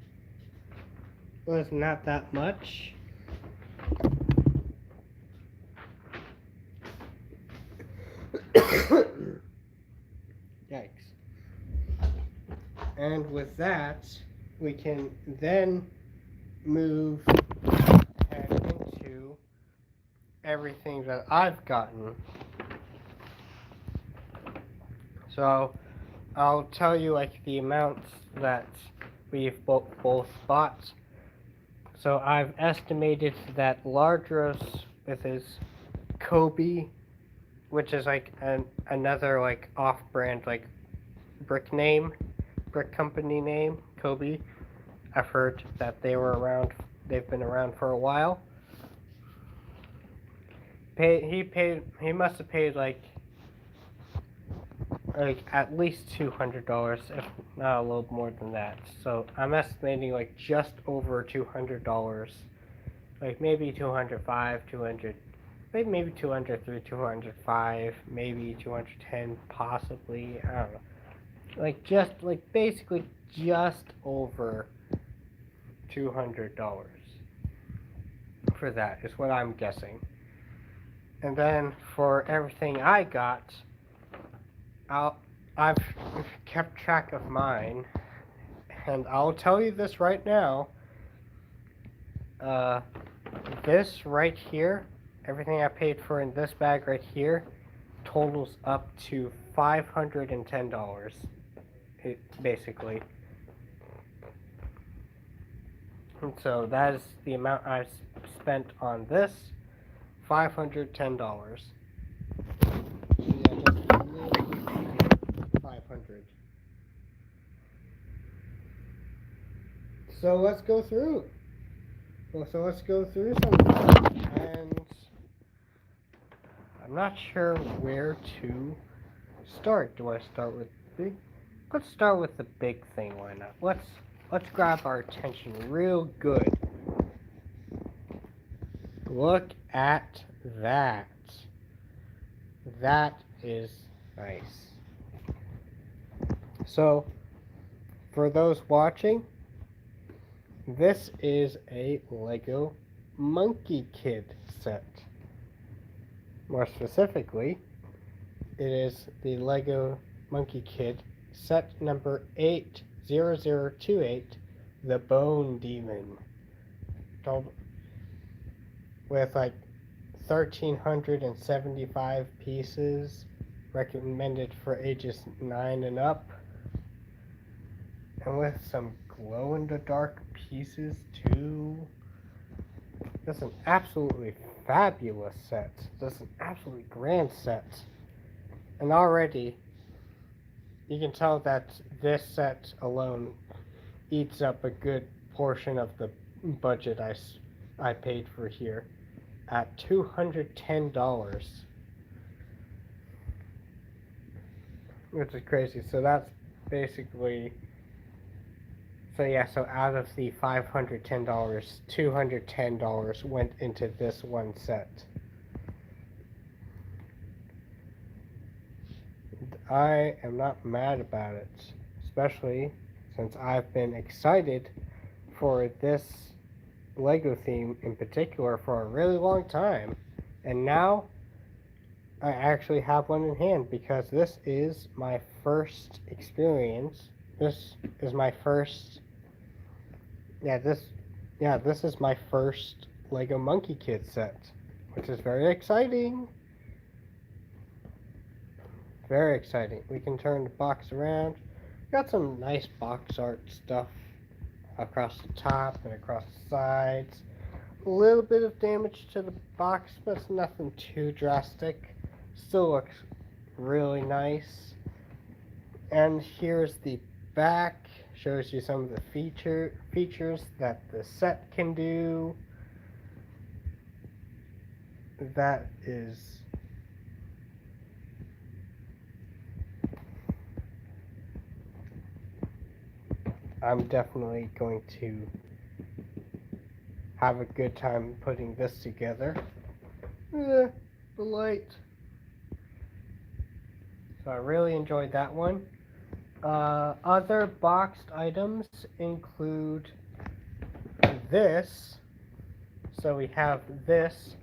was not that much. Yikes. And with that, we can then move ahead into everything that I've gotten. So I'll tell you like the amounts that we've both bought. So I've estimated that Largos with his Kobe, which is like another like off-brand like brick company name, Kobe. I've heard that they've been around for a while. He must have paid like at least $200, if not a little more than that. So I'm estimating like just over $200, like maybe 205, 200, maybe 203, 205, maybe 210, possibly. I don't know. Like basically just over $200 for that is what I'm guessing. And then for everything I got, I've kept track of mine, and I'll tell you this right now. This right here, everything I paid for in this bag right here, totals up to $510. Basically. And so that is the amount I spent on this, $510. Yeah, just 500. So let's go through. So let's go through some of them. And I'm not sure where to start. Do I start with big? Let's start with the big thing. Why not? Let's grab our attention real good. Look at that. That is nice. So, for those watching, this is a Lego Monkey Kid set. More specifically, it is the Lego Monkey Kid set number 80028, the Bone Demon. With like 1,375 pieces, recommended for ages 9 and up, and with some glow-in-the-dark pieces too. This is an absolutely fabulous set. This is an absolutely grand set. And already, you can tell that this set alone eats up a good portion of the budget I paid for here at $210. Which is crazy. So that's basically... So yeah, so out of the $510, $210 went into this one set. I am not mad about it, especially since I've been excited for this Lego theme in particular for a really long time. And now I actually have one in hand because this is my first experience. This is my first... this is my first Lego Monkey Kid set, which is very exciting. Very exciting. We can turn the box around. Got some nice box art stuff across the top and across the sides. A little bit of damage to the box, but it's nothing too drastic. Still looks really nice. And here's the back. Shows you some of the features that the set can do. That is... I'm definitely going to have a good time putting this together. The light. So I really enjoyed that one. Other boxed items include this. So we have this.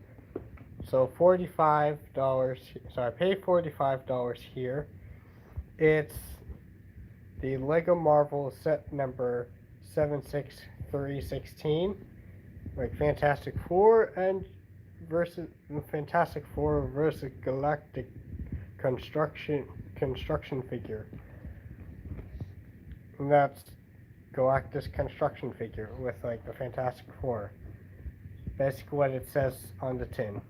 So $45. So I paid $45 here. It's the Lego Marvel set number 76316, like Fantastic Four versus Galactic construction figure. And that's Galactus construction figure with like the Fantastic Four. Basically what it says on the tin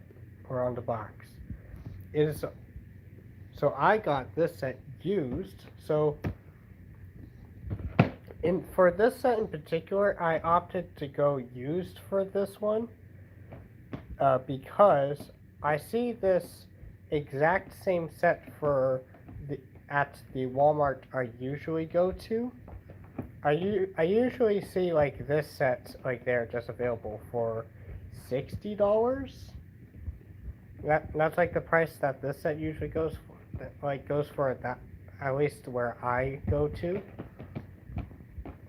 or on the box. It is so I got this set used. So for this set in particular, I opted to go used for this one because I see this exact same set at the Walmart I usually go to. I usually see like this set like there just available for $60. That's like the price that this set usually goes for that, at least where I go to.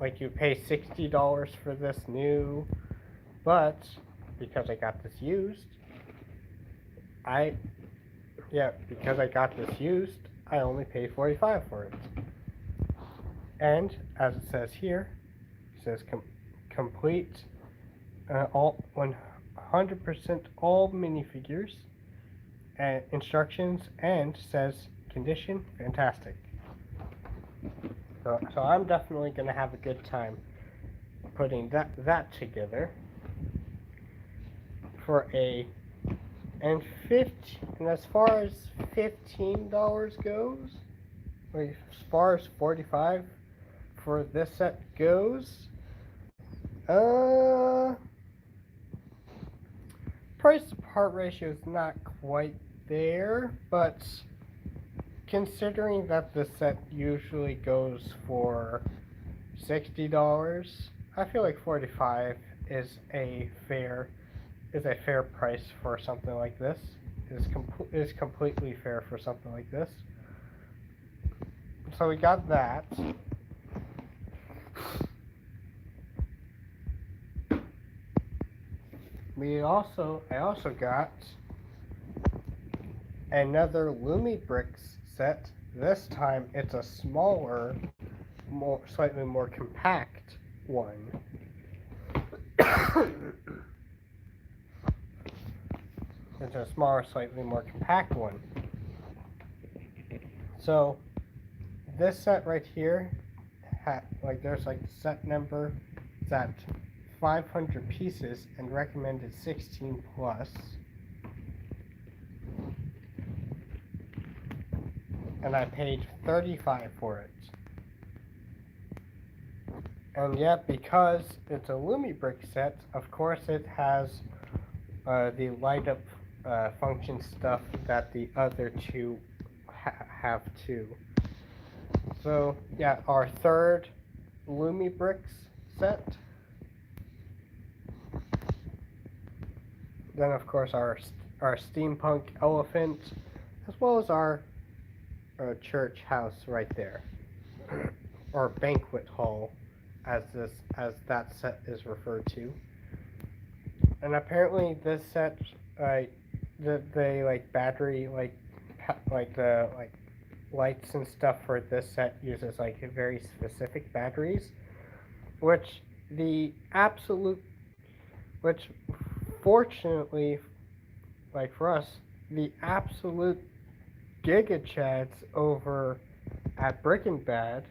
Like you pay $60 for this new, but because I got this used, because I got this used, I only paid $45 for it. And as it says here, it says complete all 100% all minifigures, instructions, and says condition fantastic. So I'm definitely gonna have a good time putting that together for and as far as $15 goes, as far as 45 for this set goes, price to part ratio is not quite there, but considering that the set usually goes for $60, I feel like 45 is a fair price for something like this. Is completely fair for something like this. So we got that. I also got another Lumi Bricks set. This time it's a smaller, slightly more compact one. It's a smaller, slightly more compact one. So this set right here, there's like set number, it's at 500 pieces and recommended 16 plus. And I paid $35 for it. And yet, because it's a Lumi Brick set, of course it has the light up function stuff that the other two have too. So yeah, our third Lumi Bricks set. Then of course our steampunk elephant, as well as our church house right there, or banquet hall, as that set is referred to. And apparently this set, the battery the lights and stuff for this set uses very specific batteries, which fortunately, for us, the absolute Giga Chads over at Brick and Bad,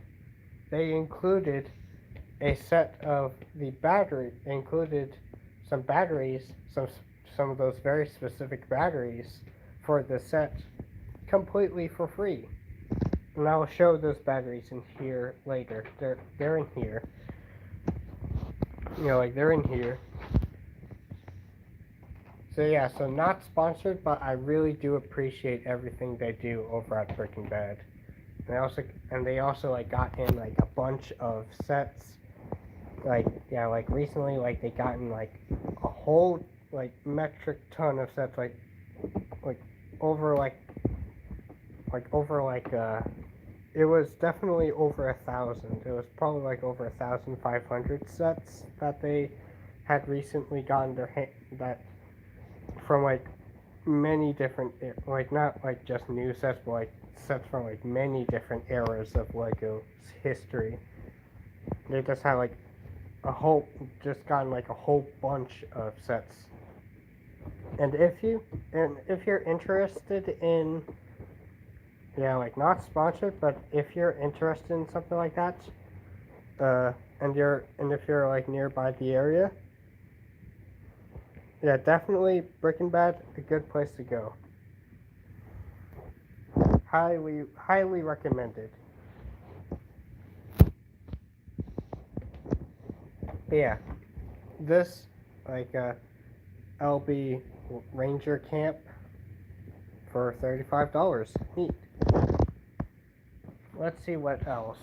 they included a set of included some batteries, some of those very specific batteries for the set completely for free. And I'll show those batteries in here later. They're in here. They're in here. So yeah, so not sponsored, but I really do appreciate everything they do over at Brick and Bad. And they also got in a bunch of sets. Recently they got in a whole metric ton of sets, it was definitely over 1,000. It was probably over 1,500 sets that they had recently gotten their hand that from many different not just new sets, but sets from many different eras of Lego's history. They just had gotten a whole bunch of sets. And if you're interested in, not sponsored, but if you're interested in something like that, and if you're nearby the area, yeah, definitely Brick and Bad, a good place to go. Highly recommended. But yeah, this LB Ranger Camp for $35. Neat. Let's see what else.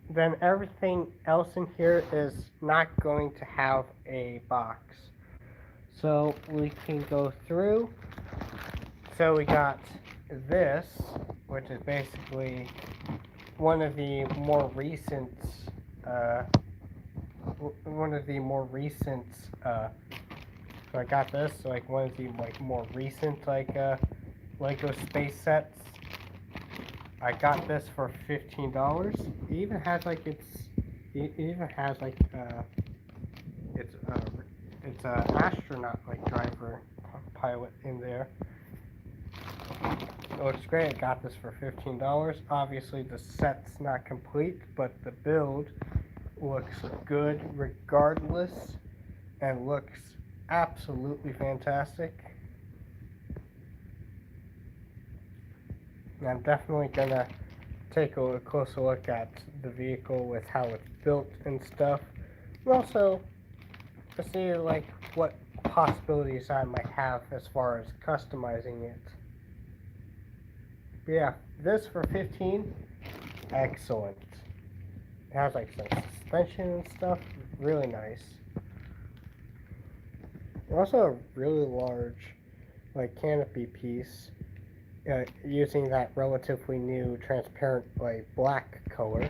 Then everything else in here is not going to have a box. So we can go through. So we got this, which is basically one of the more recent So I got this, like one of the like more recent Lego space sets. I got this for $15. It even has like it even has like it's a astronaut like driver pilot in there. It looks great. I got this for $15. Obviously the set's not complete, but the build looks good regardless and looks absolutely fantastic. And I'm definitely gonna take a closer look at the vehicle with how it's built and stuff. And also to see like what possibilities I might have as far as customizing it. But yeah, this for 15, excellent. It has like some suspension and stuff, really nice. Also a really large like canopy piece, using that relatively new transparent like black color.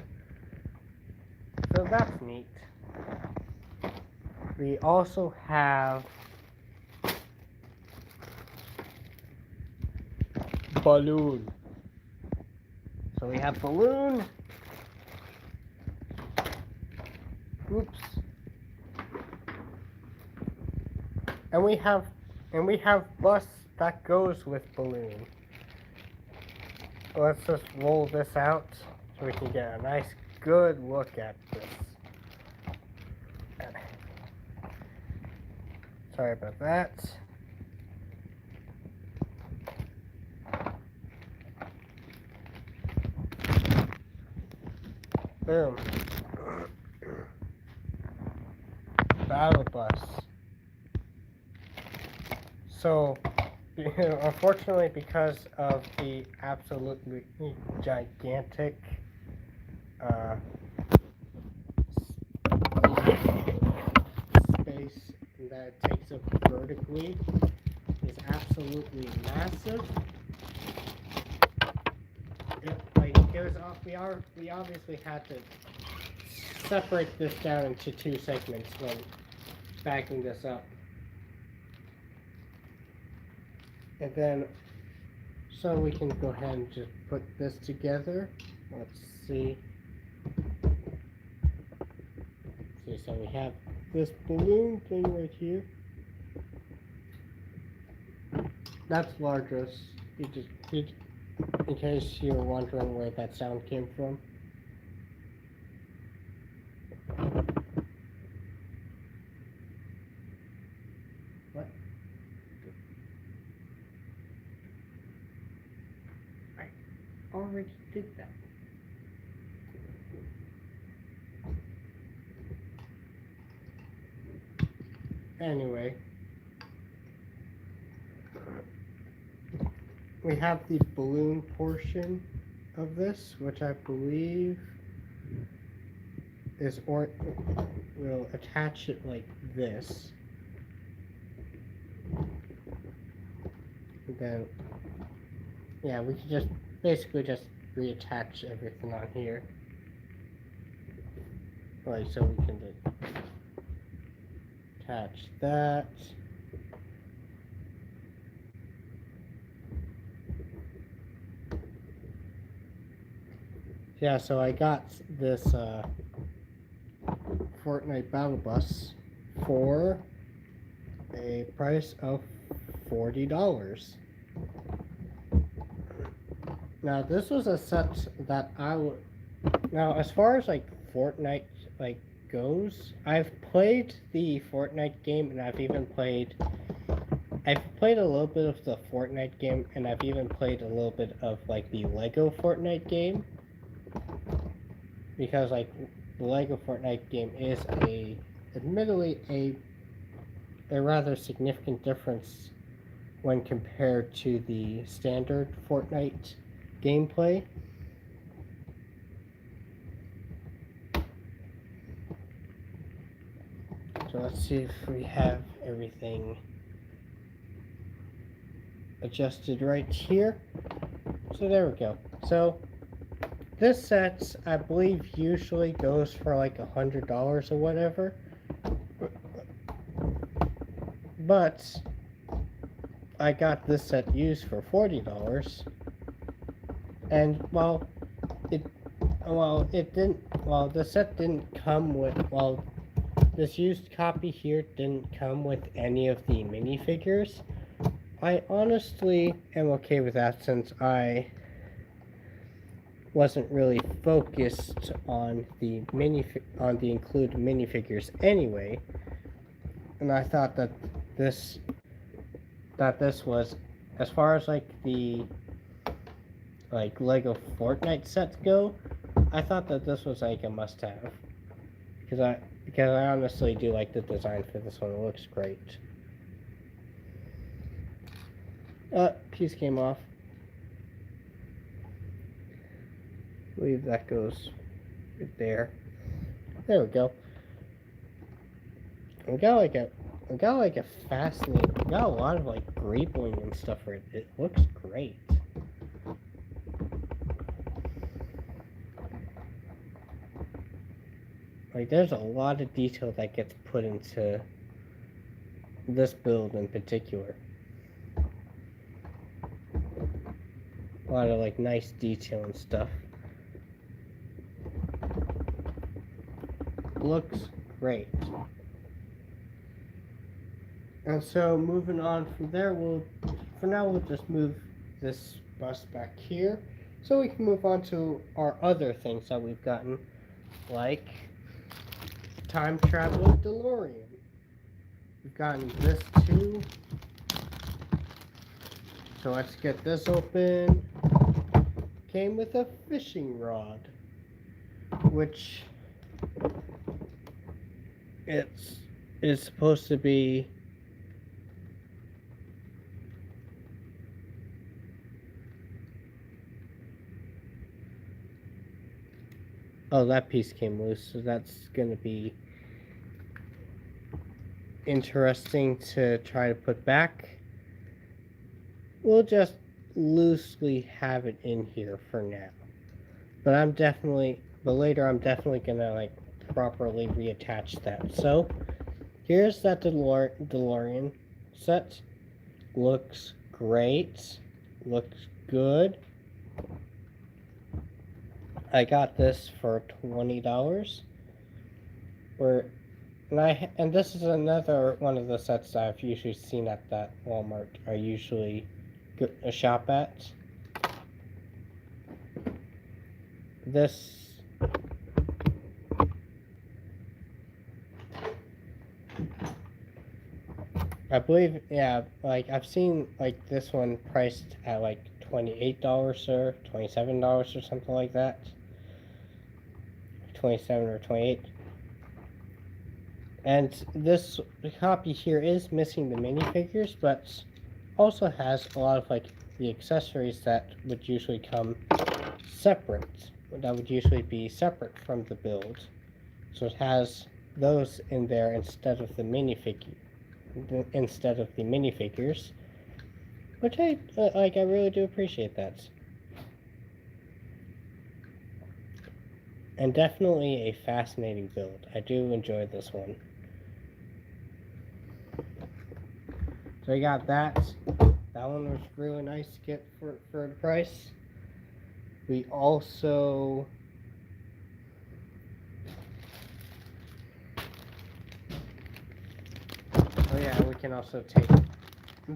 So that's neat. We also have balloon. So we have balloon. Oops. And we have bus that goes with balloon. Let's just roll this out so we can get a nice good look at this. Sorry about that. Boom. Battle bus. So, unfortunately, because of the absolutely gigantic space that it takes up vertically is absolutely massive. We obviously had to separate this down into two segments when backing this up. And then, so we can go ahead and just put this together. Let's see. So we have this balloon thing right here. That's largest. In case you're wondering where that sound came from. What? I already did that. Anyway, we have the balloon portion of this, which I believe is, or we'll attach it like this. And then, yeah, we can just basically just reattach everything on here. Right, so we can attach that. Yeah, so I got this Fortnite Battle Bus for a price of $40. Now this was a set that I would. Now as far as like Fortnite like goes, I've played the Fortnite game and I've played a little bit of the Fortnite game and I've even played a little bit of like the Lego Fortnite game. Because like the Lego Fortnite game is admittedly a rather significant difference when compared to the standard Fortnite gameplay. So let's see if we have everything adjusted right here. So there we go. So this set, I believe, usually goes for like $100 or whatever. but I got this set used for $40, and the set didn't come with, this used copy here didn't come with any of the minifigures. I honestly am okay with that, since I wasn't really focused on the include minifigures anyway, and I thought that this was, as far as the Lego Fortnite sets go, I thought that this was a must-have, because I honestly do like the design for this one. It looks great. Piece came off. I believe that goes right there. There we go. We got a fascinating. We got a lot of grappling and stuff for it. It looks great. There's a lot of detail that gets put into this build in particular. A lot of nice detail and stuff. Looks great. And so moving on from there, we'll just move this bus back here, so we can move on to our other things that we've gotten, like time traveling DeLorean. We've gotten this too. So let's get this open. Came with a fishing rod, which is supposed to be that piece came loose, so that's gonna be interesting to try to put back. We'll just loosely have it in here for now, but later I'm definitely gonna properly reattach that. So here's that DeLorean set. Looks great. Looks good. I got this for $20. And this is another one of the sets that I've usually seen at that Walmart. I usually shop at. This I believe, yeah, I've seen this one priced at $28 or $27 or something like that. 27 or 28. And this copy here is missing the minifigures, but also has a lot of the accessories that would usually come separate. That would usually be separate from the build. So it has those in there instead of the minifigures, which I really do appreciate that. And definitely a fascinating build. I do enjoy this one. So I got that. That one was really nice to get for the price. We also we can also take,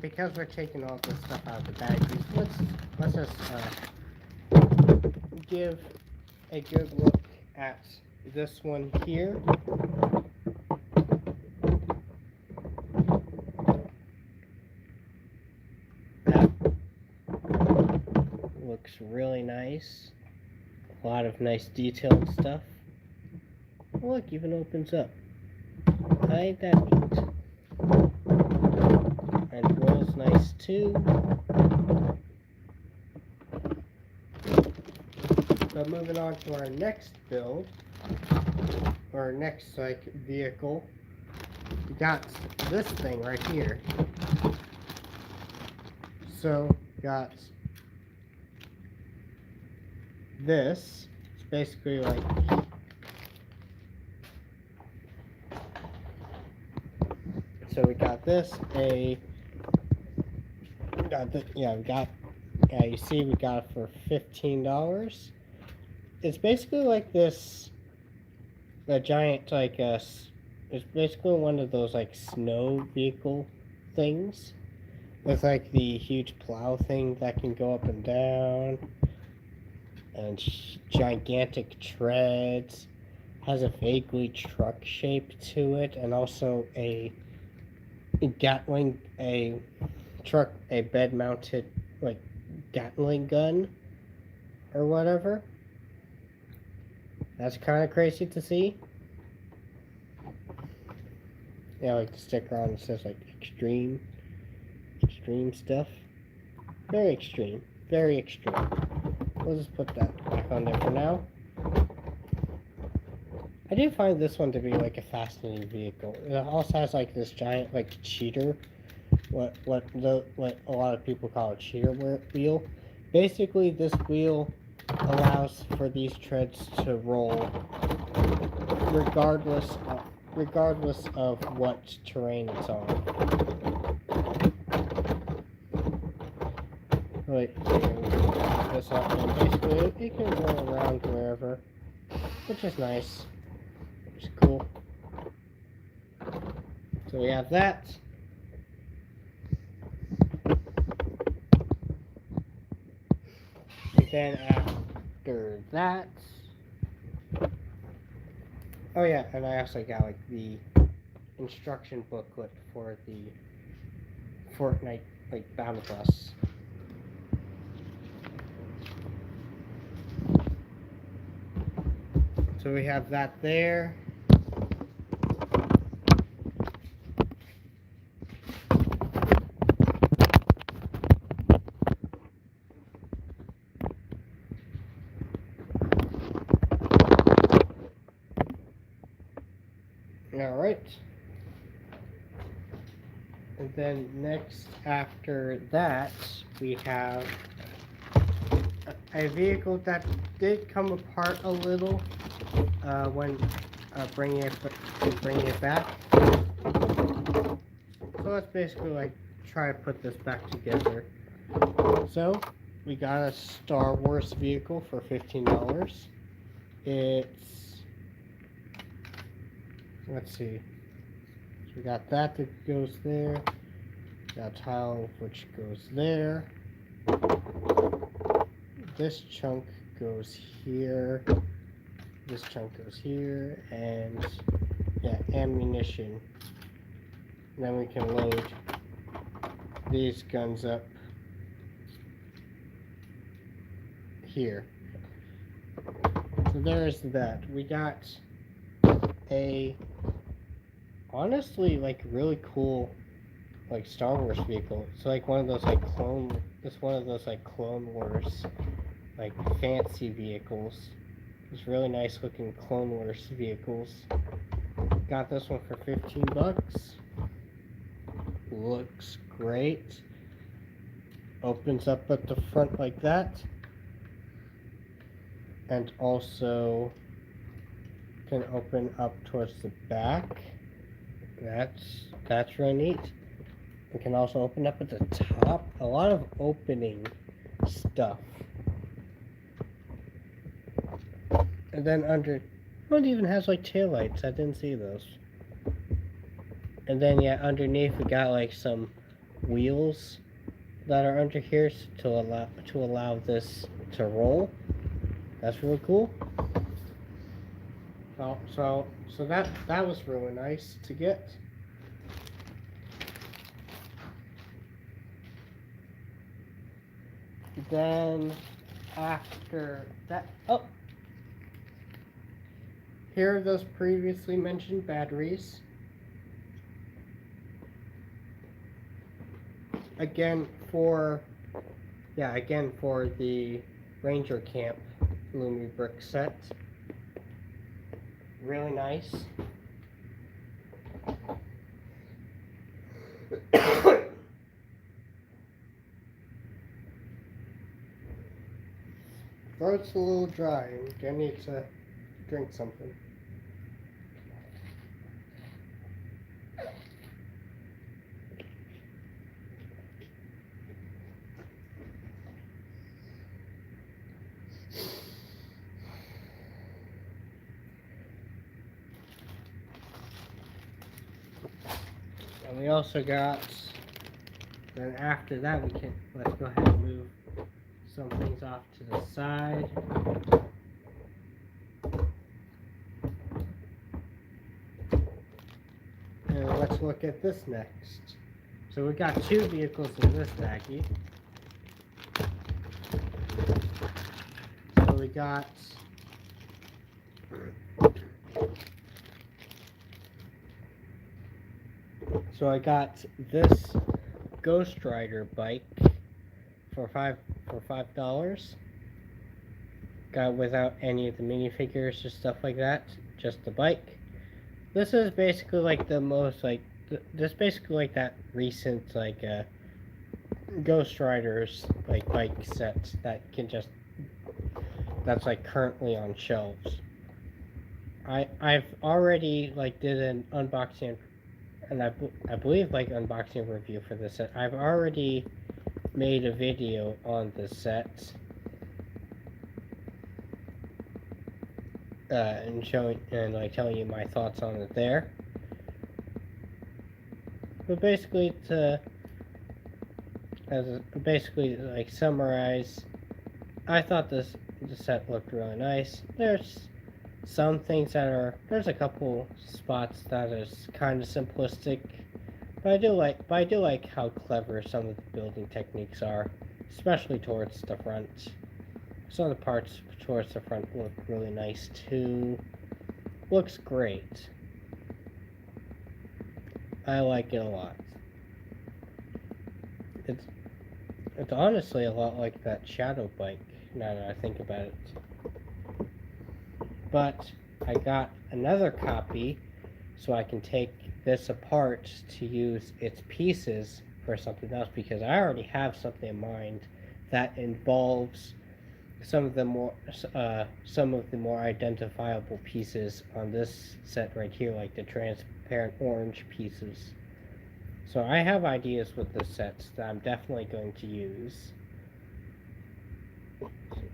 because we're taking all this stuff out of the bag, let's just give a good look at this one here. That looks really nice. A lot of nice detail and stuff. Oh, look, even opens up. Ain't that neat? And rolls nice too. So moving on to our next build, or our next vehicle, we got this thing right here. So got this. It's basically So we got this, you see we got it for $15. It's basically like this, a giant, it's basically one of those, like, snow vehicle things. With, like, the huge plow thing that can go up and down. And gigantic treads. Has a vaguely truck shape to it. And also a Gatling, a bed-mounted, like, Gatling gun. Or whatever. That's kind of crazy to see. Yeah, like the sticker on it says, like, extreme stuff. Very extreme. Very extreme. We'll just put that back on there for now. I do find this one to be like a fascinating vehicle. It also has like this giant like cheater, what a lot of people call a cheater wheel. Basically, this wheel allows for these treads to roll regardless of what terrain it's on. Right, this up, and basically it can roll around wherever, which is nice, which is cool. So we have that. And then after that, oh yeah, and I also got like the instruction booklet for the Fortnite like battle bus. So we have that there. Alright. And then next after that, we have a vehicle that did come apart a little when bringing it back. So let's basically like try to put this back together. So we got a Star Wars vehicle for $15. It's, let's see. So we got that goes there. Got a tile which goes there. This chunk goes here. This chunk goes here, and yeah, ammunition. And then we can load these guns up here. So there's that. We got a honestly like really cool like Star Wars vehicle. It's like one of those like Clone Wars like fancy vehicles. These really nice looking Clone Wars vehicles. Got this one for $15. Looks great. Opens up at the front like that. And also can open up towards the back. That's really neat. It can also open up at the top. A lot of opening stuff. And then under, oh, it even has like taillights. I didn't see those. And then yeah, underneath we got like some wheels that are under here to allow this to roll. That's really cool. So that was really nice to get. Then after that, oh, here are those previously mentioned batteries. Again for the Ranger Camp Lumi brick set. Really nice. Throat's a little dry. I need to drink something. And we also got, then after that let's go ahead and move some things off to the side. And let's look at this next. So we got 2 vehicles in this baggie. So we got So I got this Ghost Rider bike for $5. Got without any of the minifigures or stuff like that, just the bike. This is basically like the most this basically like that recent Ghost Riders like bike set that's like currently on shelves. I've already did an unboxing and I believe unboxing review for this set. I've already made a video on the set and showing and telling you my thoughts on it there. But basically summarize, I thought the set looked really nice. There's some things there's a couple spots that is kind of simplistic, but I do like how clever some of the building techniques are, especially towards the front. Some of the parts towards the front look really nice too. Looks great. I like it a lot. It's honestly a lot like that Shadow bike, now that I think about it. But I got another copy so I can take this apart to use its pieces for something else, because I already have something in mind that involves some of the more identifiable pieces on this set right here, like the transparent orange pieces. So I have ideas with this set that I'm definitely going to use.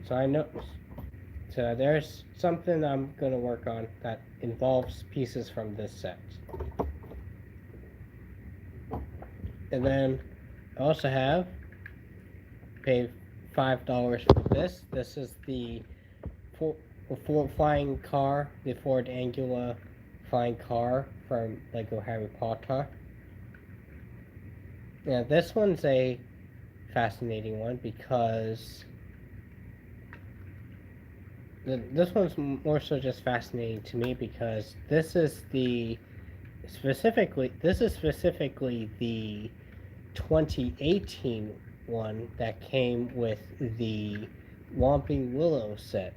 So there's something I'm going to work on that involves pieces from this set. And then I also have paid $5 for this. This is the flying car, the Ford Angula flying car from Lego Harry Potter. Yeah, this one's a fascinating one because this one's more so just fascinating to me because this is specifically the 2018 one that came with the Whomping Willow set.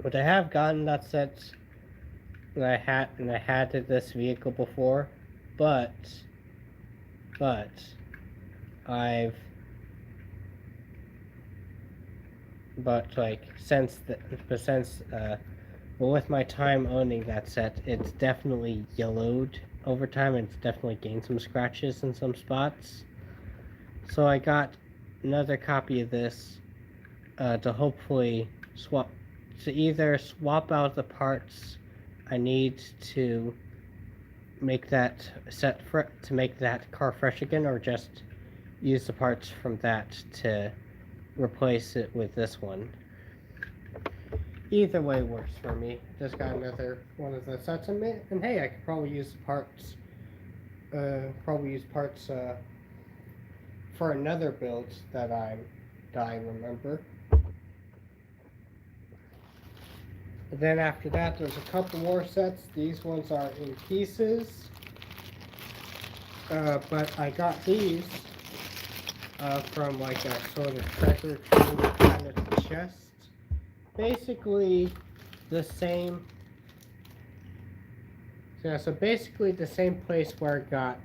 But I have gotten that set, and I had this vehicle before, but with my time owning that set, it's definitely yellowed over time, and it's definitely gained some scratches in some spots. So I got another copy of this to hopefully either swap out the parts I need to make that to make that car fresh again, or just use the parts from that to replace it with this one. Either way works for me. Just got another one of the sets in it, and hey, I could probably use the parts. For another build that I remember. And then after that, there's a couple more sets. These ones are in pieces, but I got these from a sort of treasure trove kind of chest. Basically the same. Yeah, so basically the same place where I got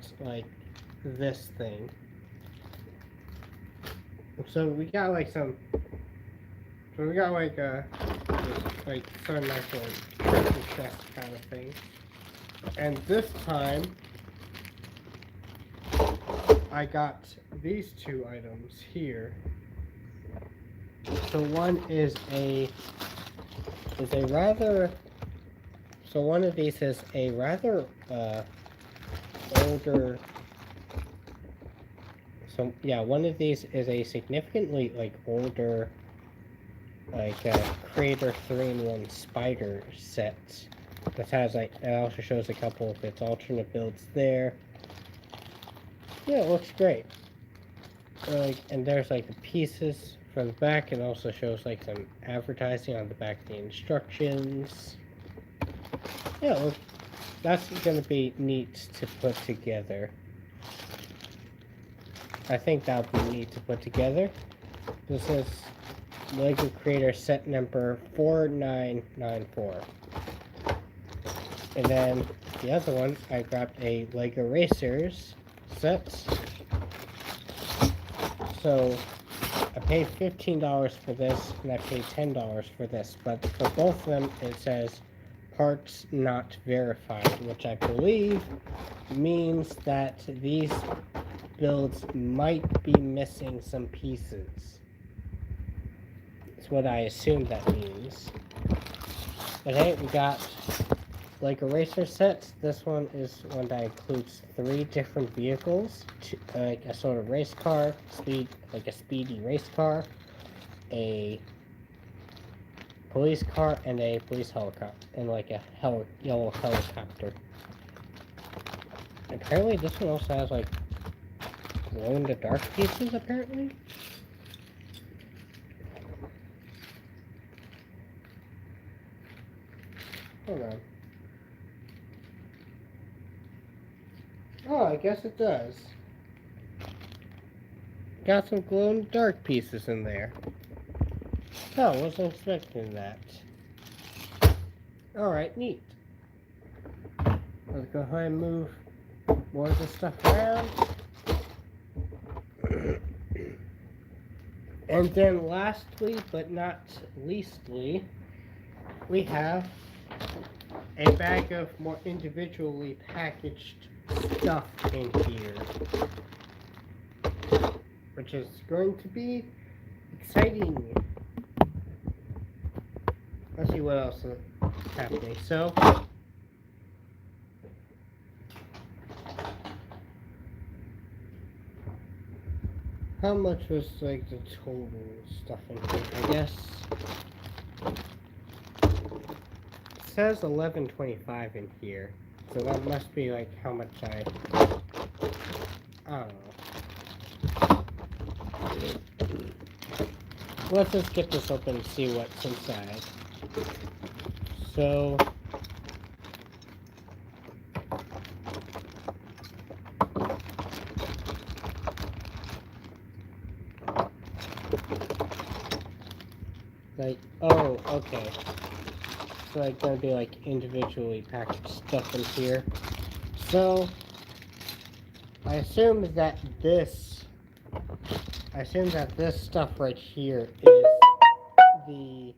this thing. So we got some nice little treasure chest kind of thing. And this time I got these two items here. So one is one of these is a rather older. So yeah, one of these is a significantly like older, like Creator 3-in-1 Spider set. That has like, it also shows a couple of its alternate builds there. Yeah, it looks great. And there's like the pieces from the back, and also shows like some advertising on the back of the instructions. Yeah, look, that's gonna be neat to put together. I think that would be neat to put together. This is Lego Creator set number 4994. And then the other one, I grabbed a Lego Racers set. So I paid $15 for this, and I paid $10 for this. But for both of them, it says parts not verified, which I believe means that these builds might be missing some pieces. That's what I assume that means. But hey, we got Lego Racer sets. This one is one that includes 3 different vehicles, like a sort of race car, like a speedy race car, a police car, and a police helicopter, and like a yellow helicopter. Apparently, this one also has like glow-in-the-dark pieces. Apparently. Hold on. Oh, I guess it does. Got some glow-in-the-dark pieces in there. Oh, wasn't expecting that. Alright, neat. Let's go ahead and move more of this stuff around. And then lastly, but not leastly, we have a bag of more individually packaged stuff in here, which is going to be exciting. Let's see what else is happening. So, how much was like the total stuff in here? I guess it says $11.25 in here, so that must be like how much I don't know. Let's just get this open and see what's inside. So, like, oh, okay. So, like, gonna be like individually packaged stuff in here. So, I assume that this stuff right here is the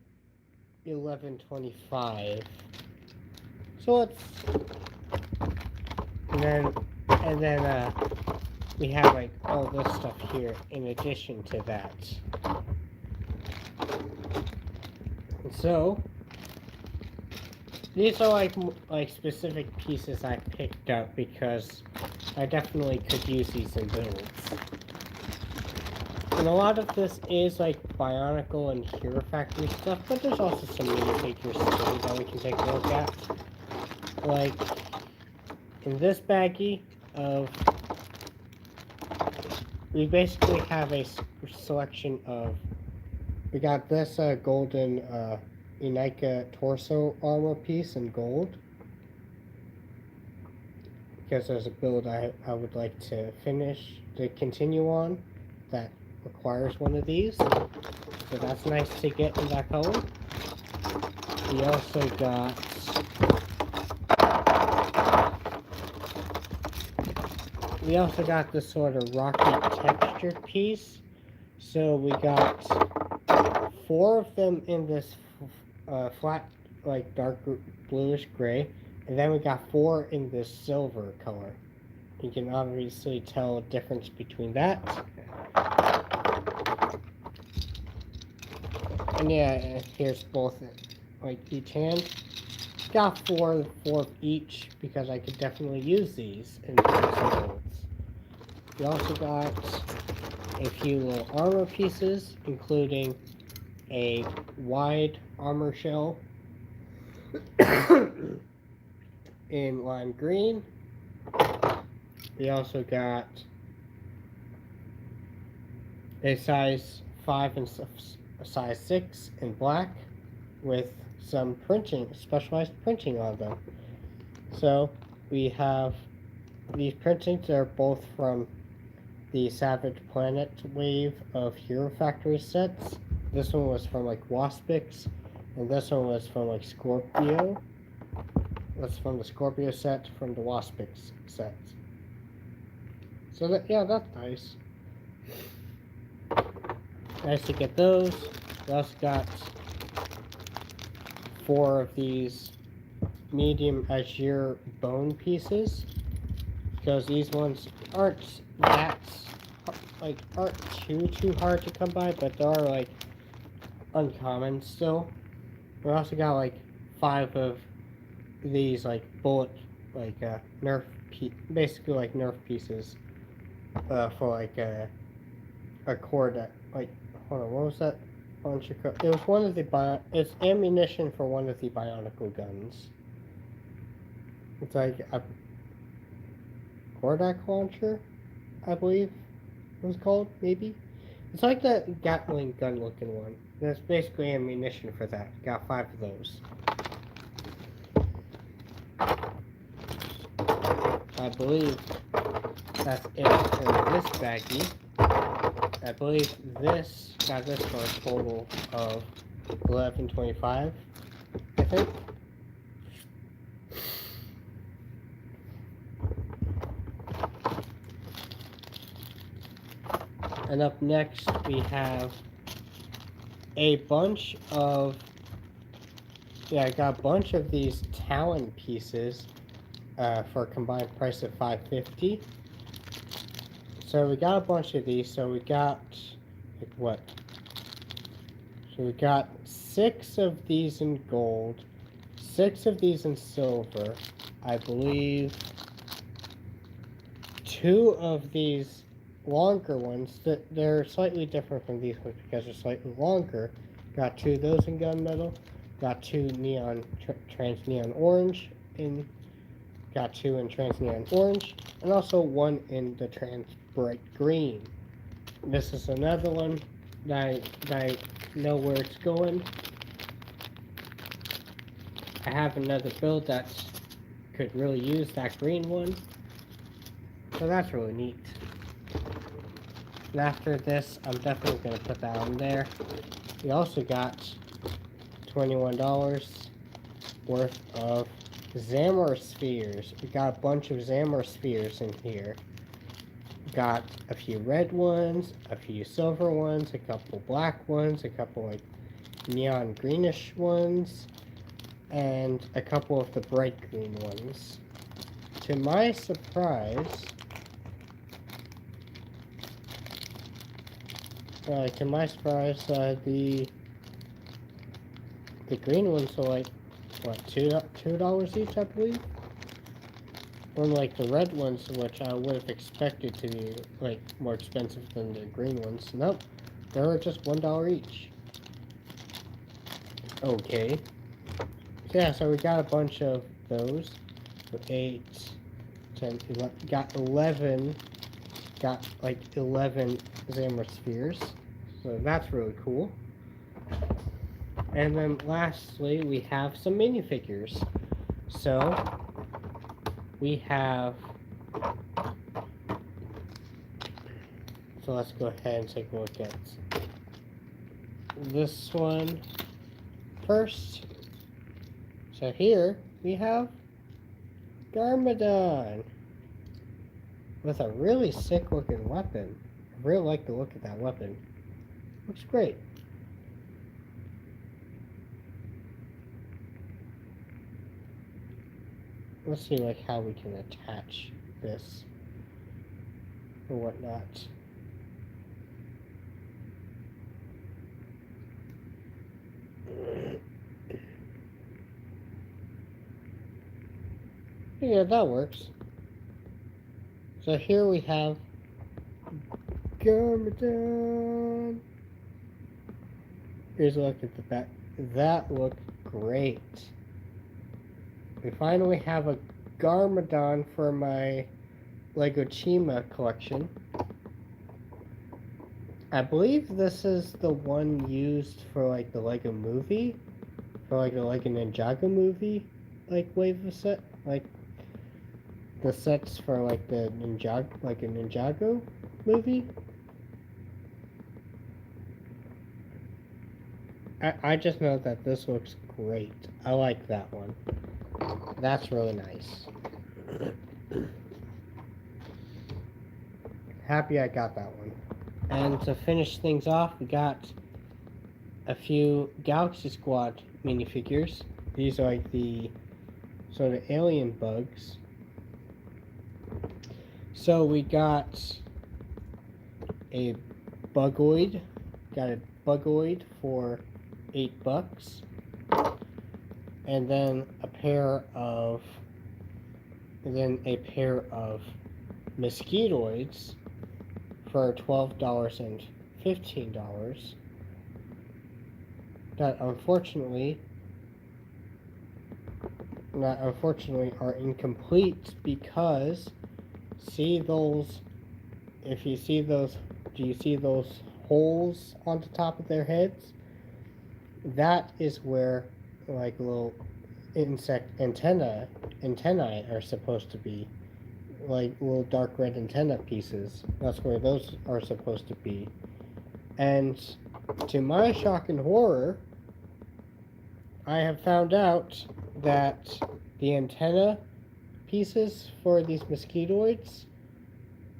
11.25. So let's, and then we have like all this stuff here in addition to that. And so these are like specific pieces I picked up because I definitely could use these in builds. And a lot of this is like Bionicle and Hero Factory stuff, but there's also some minifigures too that we can take a look at. Like in this baggie of, we basically have a selection of, we got this golden Inika torso armor piece in gold, because there's a build I would like to continue on that requires one of these, so that's nice to get in that color. We also got this sort of rocky textured piece. So we got 4 of them in this flat, like dark bluish gray, and then we got 4 in this silver color. You can obviously tell a difference between that. And yeah, here's both, like each hand. got four of each because I could definitely use these in some builds. We also got a few little armor pieces, including a wide armor shell in lime green. We also got a size 5 and a size 6 in black with some printing, specialized printing on them. So we have these printings are both from the Savage Planet wave of Hero Factory sets. This one was from like Waspix, and this one was from like Scorpio. That's from the Scorpio set from the Waspix sets. So that, yeah, that's nice. Nice to get those. We also got 4 of these medium azure bone pieces, because these ones aren't that aren't too hard to come by, but they are like uncommon still. We also got like 5 of these like bullet nerf basically like nerf pieces for like a cord like hold on, what was that launcher code? It was one of the it's ammunition for one of the bionicle guns. It's like a Kordak launcher, I believe it was called, maybe. It's like that Gatling gun looking one. That's basically ammunition for that. Got 5 of those. I believe that's it for this baggie. I believe got this for a total of $11.25, I think. And up next we have a bunch of I got a bunch of these Talon pieces for a combined price of $5.50. So we got a bunch of these. So we got like what? So we got 6 of these in gold, 6 of these in silver, I believe 2 of these longer ones that they're slightly different from these ones because they're slightly longer. Got 2 of those in gunmetal. Got 2 neon trans neon orange in. Got 2 in trans neon orange, and also 1 in the trans bright green. This is another one that I know where it's going. I have another build that could really use that green one, so that's really neat. And after this, I'm definitely going to put that on there. We also got $21 worth of Zamor spheres. We got a bunch of Zamor spheres in here. Got a few red ones, a few silver ones, a couple black ones, a couple like neon greenish ones, and a couple of the bright green ones. To my surprise, the green ones are like what, $2 each, I believe. Unlike the red ones, which I would have expected to be like more expensive than the green ones. Nope, they were just $1 each. Okay. So yeah, so we got a bunch of those. So 8, 10, 11, got 11. Got like 11 Zamor spheres. So that's really cool. And then lastly, we have some minifigures. So we have. So let's go ahead and take a look at this one first. So here we have Garmadon with a really sick looking weapon. I really like the look of that weapon. Looks great. Let's see like how we can attach this or whatnot. Yeah, that works. So here we have Garmadon. Here's a look at the back. That looked great. We finally have a Garmadon for my Lego Chima collection. I believe this is the one used for like the Lego movie, for like the Lego Ninjago movie, like wave of set, like the sets for like the Ninjago, like a Ninjago movie. I just know that this looks great. I like that one. That's really nice. Happy I got that one. And to finish things off, we got a few Galaxy Squad minifigures. These are like the sort of alien bugs. So we got a Bugoid. Got a Bugoid for $8. And then a pair of Mosquitoids for $12 and $15. That unfortunately are incomplete because see those, if you see those, do you see those holes on the top of their heads? That is where like little insect antennae are supposed to be, like little dark red antenna pieces. That's where those are supposed to be. And to my shock and horror, I have found out that the antenna pieces for these mosquitoids,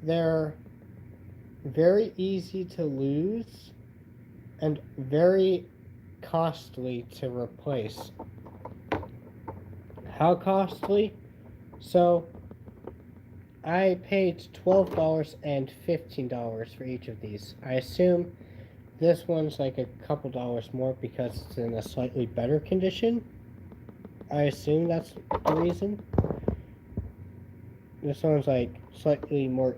they're very easy to lose and very costly to replace. How costly? So I paid $12 and $15 for each of these. I assume this one's like a couple dollars more because it's in a slightly better condition. I assume that's the reason. This one's like slightly more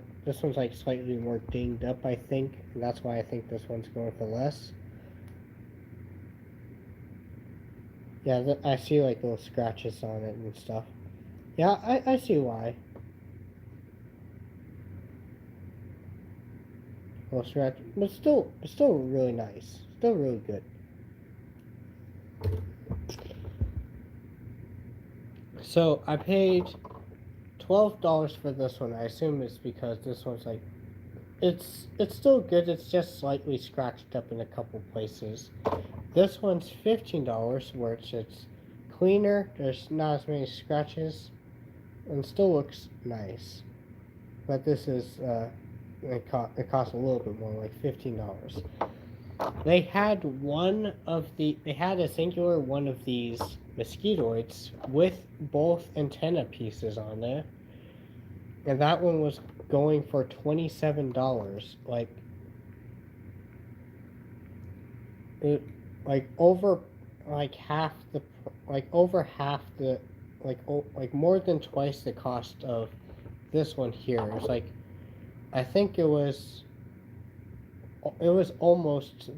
dinged up, I think. And that's why I think this one's going for less. Yeah, I see like little scratches on it and stuff. Yeah, I see why. Little scratch, but still really nice. Still really good. So I paid $12 for this one. I assume it's because this one's like, it's still good. It's just slightly scratched up in a couple places. This one's $15, where it's cleaner. There's not as many scratches, and still looks nice. But this is it costs a little bit more, like $15. They had a singular one of these mosquitoids with both antenna pieces on there, and that one was going for $27. Over half the more than twice the cost of this one here. It's like, I think it was almost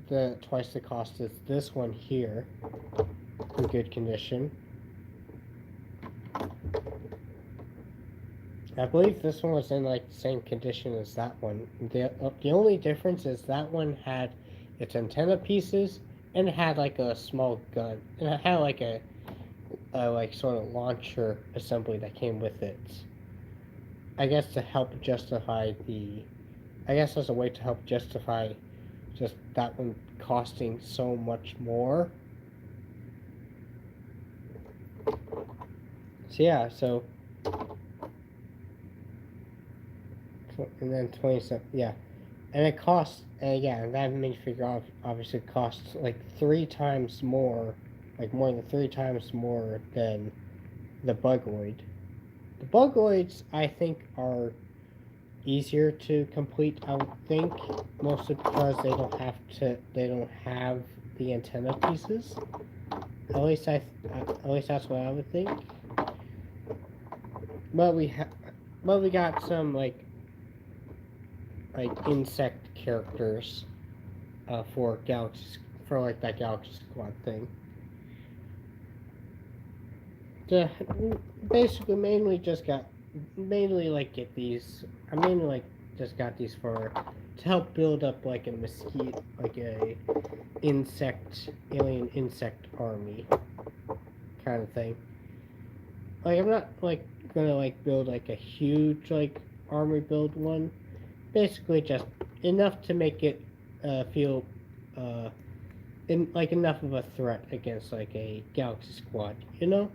twice the cost as this one here, in good condition. I believe this one was in like the same condition as that one. The only difference is that one had its antenna pieces and it had like a small gun, and it had like a like sort of launcher assembly that came with it. I guess to help justify I guess as a way to help justify just that one costing so much more. So yeah, and then 27, yeah. And it costs, and yeah, that minifigure obviously costs like 3 times more, like more than 3 times more than the Bugoid. The Bugoids, I think, are easier to complete, I would think, mostly because they don't have the antenna pieces. At least that's what I would think. but we got some like insect characters for Galaxy for like that Galaxy Squad thing. The basically mainly like get these. I mainly like just got these for to help build up like a mosquito like a alien insect army kind of thing. Like I'm not like gonna like build like a huge like army build one. Basically just enough to make it feel uh like enough of a threat against like a Galaxy Squad, you know?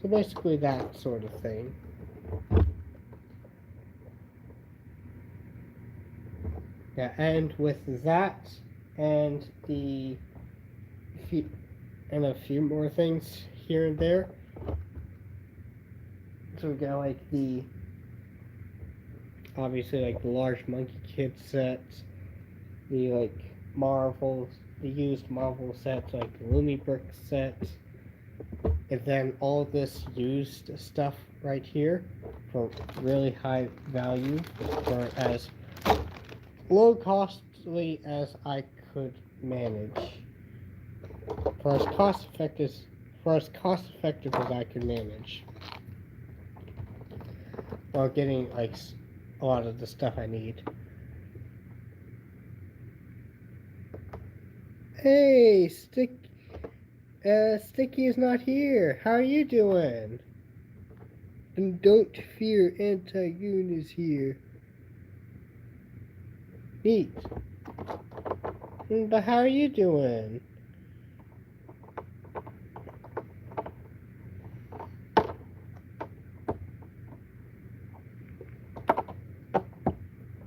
So basically that sort of thing. Yeah, and with that and the few, and a few more things here and there. So we got like the obviously like the large monkey kid sets, the like Marvels, the used Marvel sets like the Lumi Brick sets, and then all this used stuff right here for really high value for as low costly as I could manage. For as cost effective as I could manage. While getting like a lot of the stuff I need. Hey, Sticky is not here. How are you doing? And don't fear, Anti-Goon is here. Neat. But how are you doing?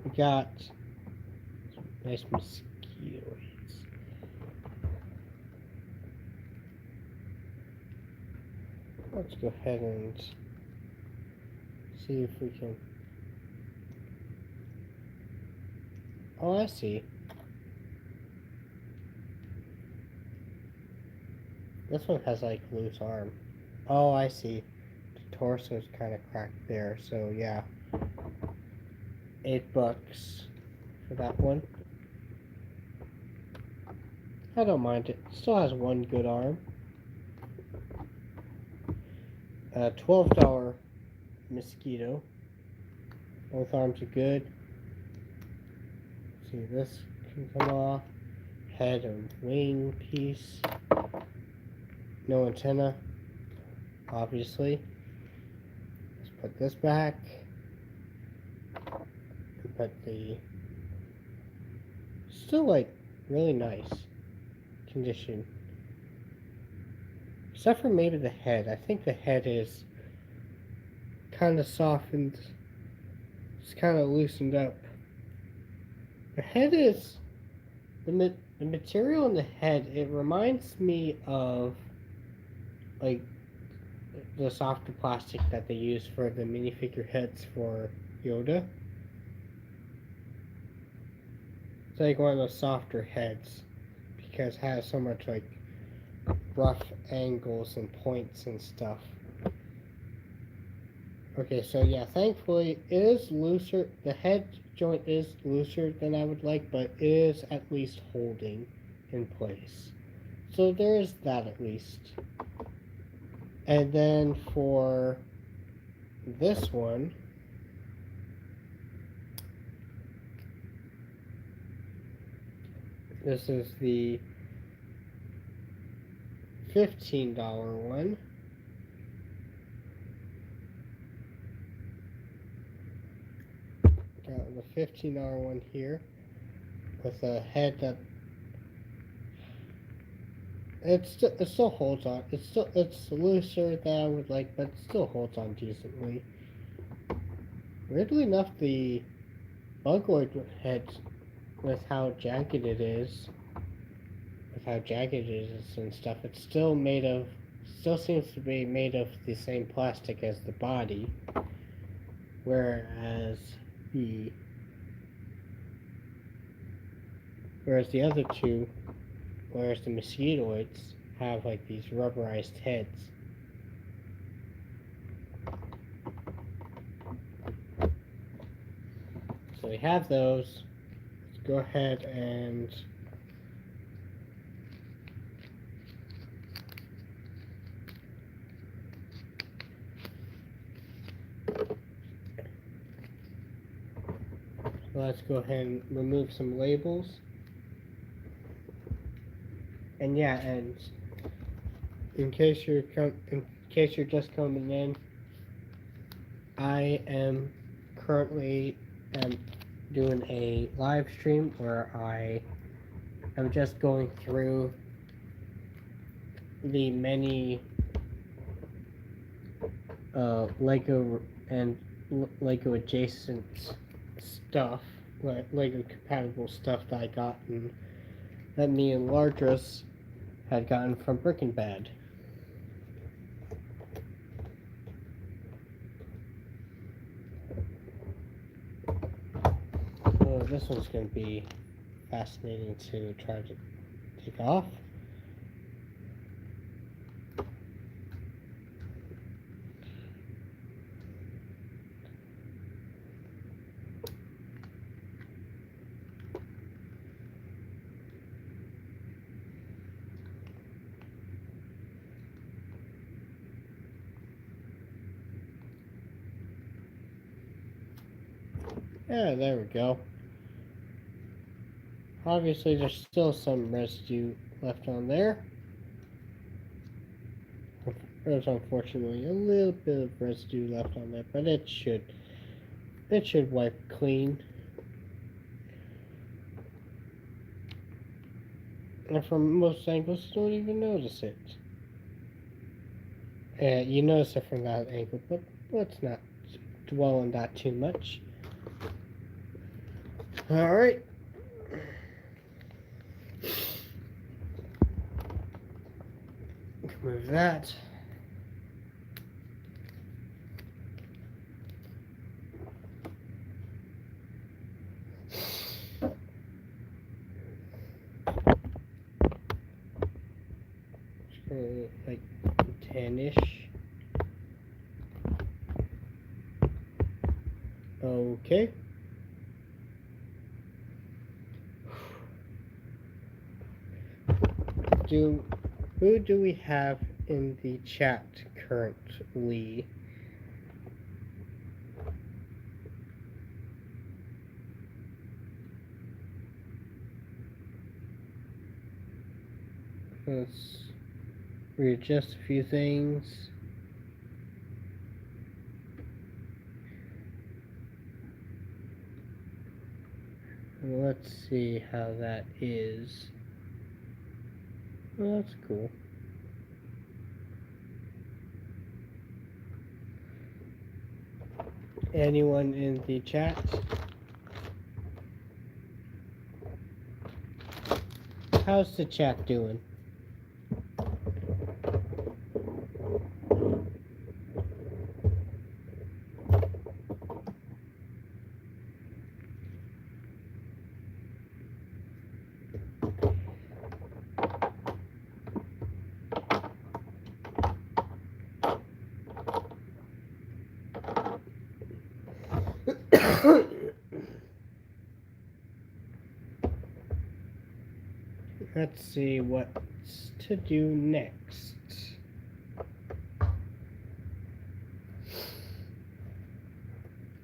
We got nice mosquitoes. Let's go ahead and see if we can. Oh, I see. This one has like loose arm. Oh, I see. The torso is kind of cracked there, so yeah. $8 for that one. I don't mind it. Still has one good arm. $12 mosquito. Both arms are good. See, this can come off. Head and wing piece. No antenna, obviously. Let's put this back. And put the still like really nice condition. Except for maybe the head. I think the head is kind of softened. It's kind of loosened up. The head is the material in the head. It reminds me of like the softer plastic that they use for the minifigure heads for Yoda. It's like one of those softer heads because it has so much like rough angles and points and stuff. Okay, so yeah, thankfully it is looser. The head joint is looser than I would like, but it is at least holding in place. So there is that at least. And then for this one, this is the $15 one. Got the $15 one here with a head that it still holds on. It's looser than I would like, but it still holds on decently. Weirdly enough, the Bugoid head, with how jagged it is, and stuff, it's still seems to be made of the same plastic as the body, whereas the other two, whereas the mosquitoids have like these rubberized heads. So we have those. Let's go ahead and let's go ahead and remove some labels. And yeah, and in case you're just coming in, I am currently doing a live stream where I am just going through the many Lego and Lego adjacent stuff, Lego compatible stuff that I got and that me and Lardris had gotten from Brick and Bad. So this one's going to be fascinating to try to take off. Yeah, there we go. Obviously, there's still some residue left on there. There's unfortunately a little bit of residue left on there, but it should wipe clean. And from most angles, you don't even notice it. You notice it from that angle, but let's not dwell on that too much. Alright. Move that. Like 10-ish. Okay. Who do we have in the chat currently? Let's readjust a few things. Let's see how that is. Well, that's cool. Anyone in the chat? How's the chat doing? Let's see what's to do next.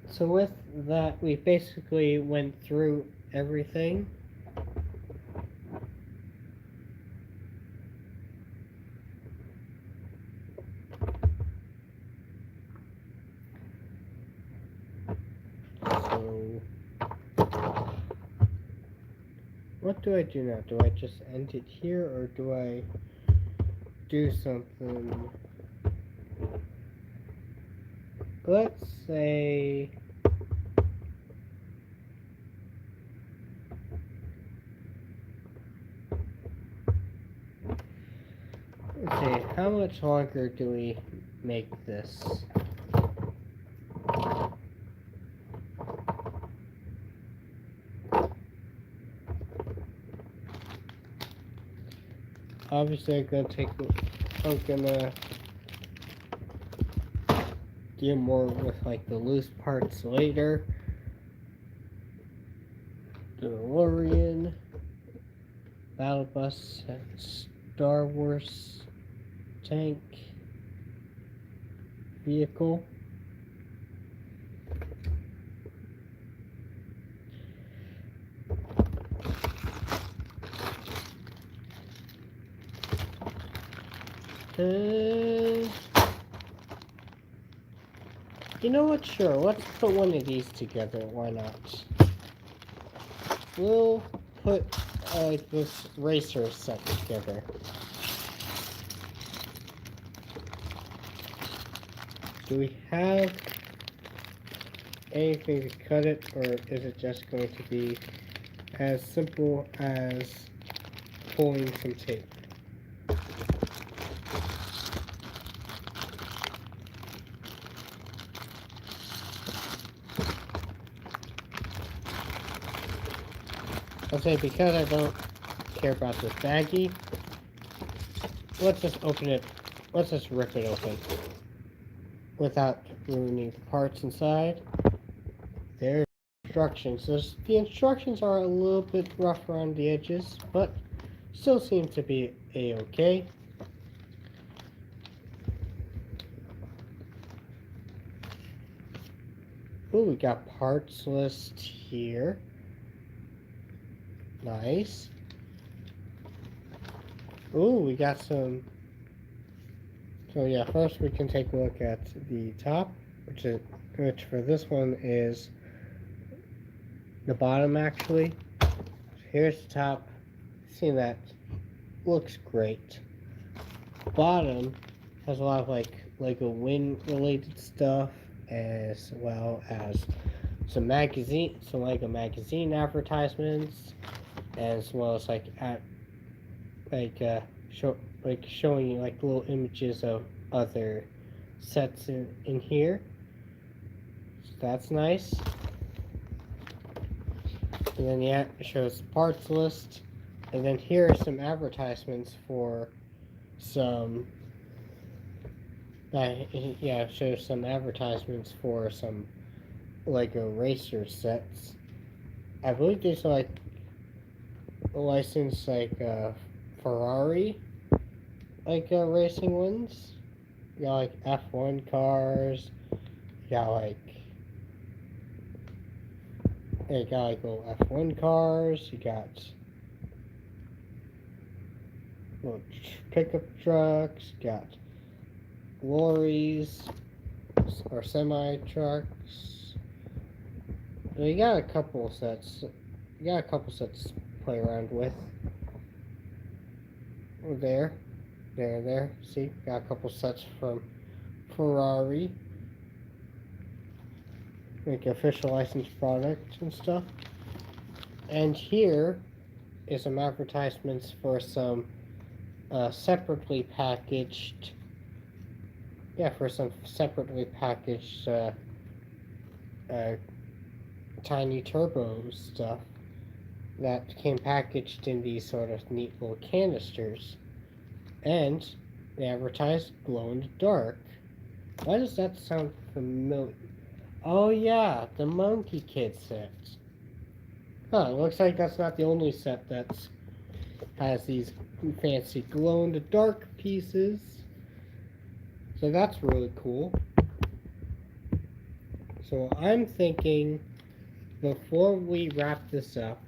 So with that, we basically went through everything. So what do I do now? Do I just end it here, or do I do something? Let's say how much longer do we make this? Obviously, I'm gonna deal more with like the loose parts later. DeLorean, Battle Bus, Star Wars tank, vehicle. You know what? Sure, let's put one of these together. Why not? We'll put this racer set together. Do we have anything to cut it, or is it just going to be as simple as pulling some tape? I'll say, because I don't care about this baggie, let's just open it, let's just rip it open without ruining the parts inside. There's instructions. The instructions are a little bit rough around the edges, but still seem to be a-okay. Ooh, we got parts list here. Nice. Ooh, we got some. So yeah, first we can take a look at the top, which for this one is the bottom actually. Here's the top. See, that looks great. Bottom has a lot of like Lego Win related stuff, as well as some Lego magazine advertisements, as well as showing you like little images of other sets in here. So that's nice. And then it shows the parts list, and then here are some advertisements for some. It shows some advertisements for some Lego racer sets. I believe these are like licensed Ferrari racing ones. You got like F1 cars. You got little F1 cars. You got little pickup trucks. You got lorries or semi trucks. You got a couple sets. To play around with. There. See, got a couple sets from Ferrari, like official licensed products and stuff. And here is some advertisements for some separately packaged. Tiny turbo stuff that came packaged in these sort of neat little canisters. And they advertised glow in the dark. Why does that sound familiar? Oh yeah, the Monkey Kid set. Huh, looks like that's not the only set that has these fancy glow in the dark pieces. So that's really cool. So I'm thinking, before we wrap this up,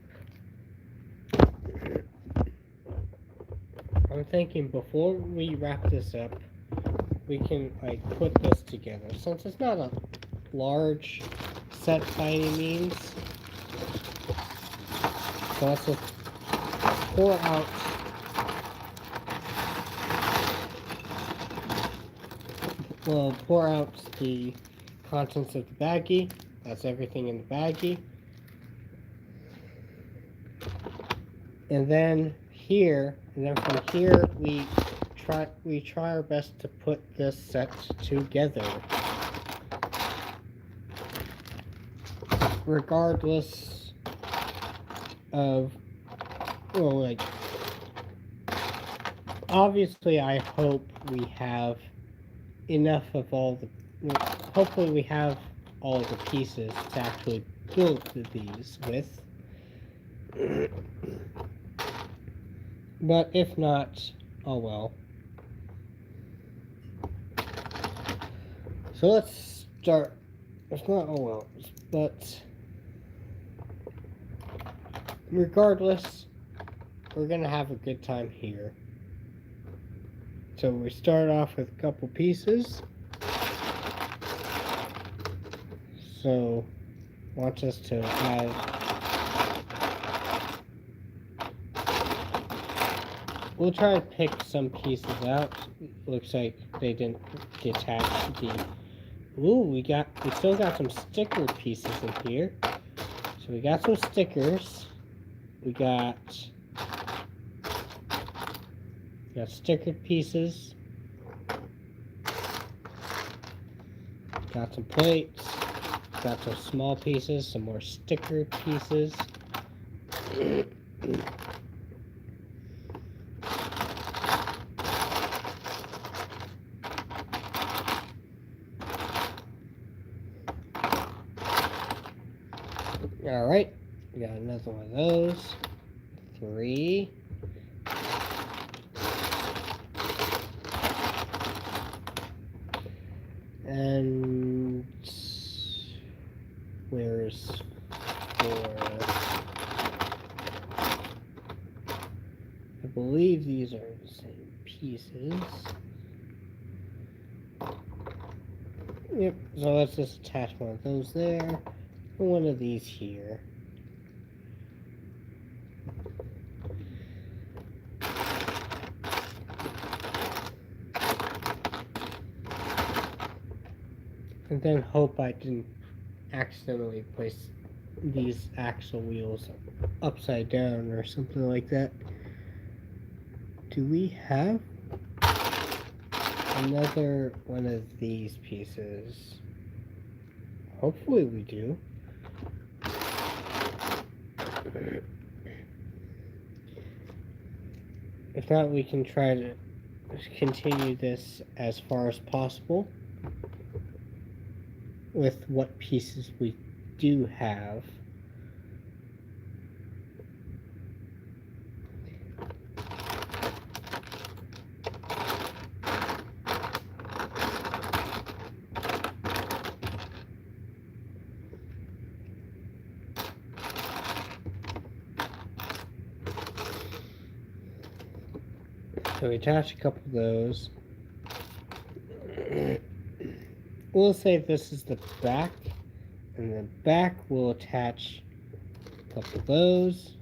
we can put this together. Since it's not a large set by any means, so let's just pour out the contents of the baggie. That's everything in the baggie. And then from here we try our best to put this set together. Regardless of, obviously I hope we have enough of hopefully we have all the pieces to actually build these with. But if not, oh well. So let's start. If not, oh well. But regardless, we're gonna have a good time here. So we start off with a couple pieces. So wants us to have. We'll try to pick some pieces out. Looks like they didn't detach the. Ooh, we still got some sticker pieces in here. So we got some stickers. We got stickered pieces. Got some plates. Got some small pieces, some more stickered pieces. Alright, we got another one of those. 3. And where's 4? I believe these are the same pieces. Yep, so let's just attach one of those there, and one of these here. And then hope I didn't accidentally place these axle wheels upside down or something like that. Do we have another one of these pieces? Hopefully we do. If not, we can try to continue this as far as possible with what pieces we do have. So we attach a couple of those. We'll say this is the back, and the back will attach a couple of those,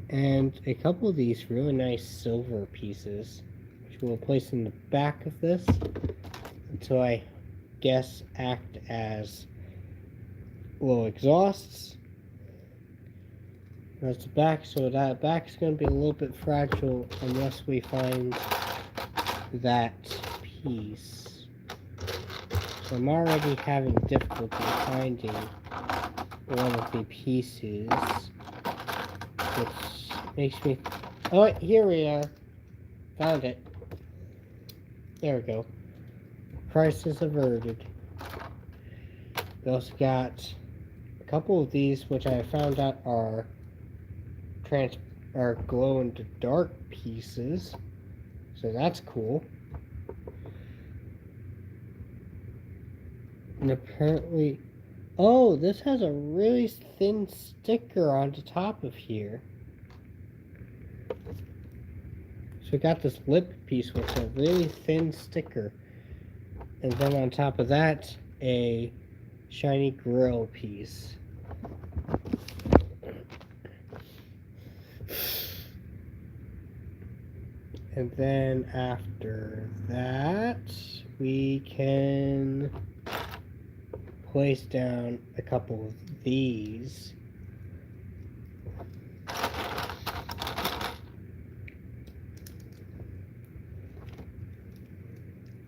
and a couple of these really nice silver pieces, which we'll place in the back of this until I guess act as little exhausts. That's the back, so that back's going to be a little bit fragile unless we find that piece. So I'm already having difficulty finding one of the pieces, which makes me... Oh, here we are. Found it. There we go. Crisis averted. We also got a couple of these, which I found out are glow in the dark pieces, so that's cool. And apparently, oh, this has a really thin sticker on the top of here. So we got this lip piece with a really thin sticker, and then on top of that, a shiny grill piece. And then after that, we can place down a couple of these.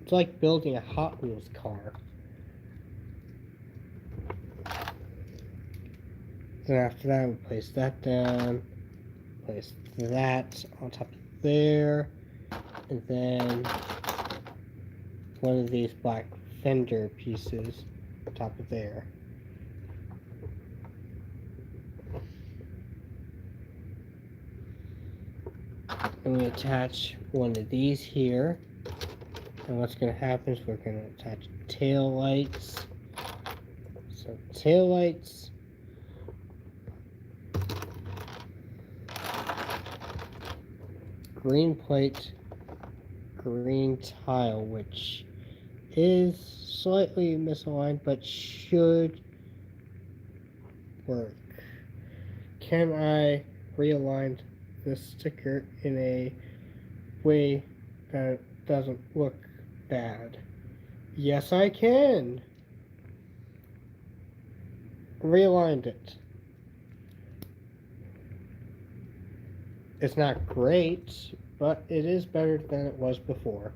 It's like building a Hot Wheels car. Then after that, we place that down, place that on top of there, and then one of these black fender pieces on top of there. And we attach one of these here. And what's going to happen is we're going to attach tail lights. So tail lights. Green plate, green tile, which is slightly misaligned but should work. Can I realign this sticker in a way that doesn't look bad? Yes, I can. Realigned it. It's not great, but it is better than it was before.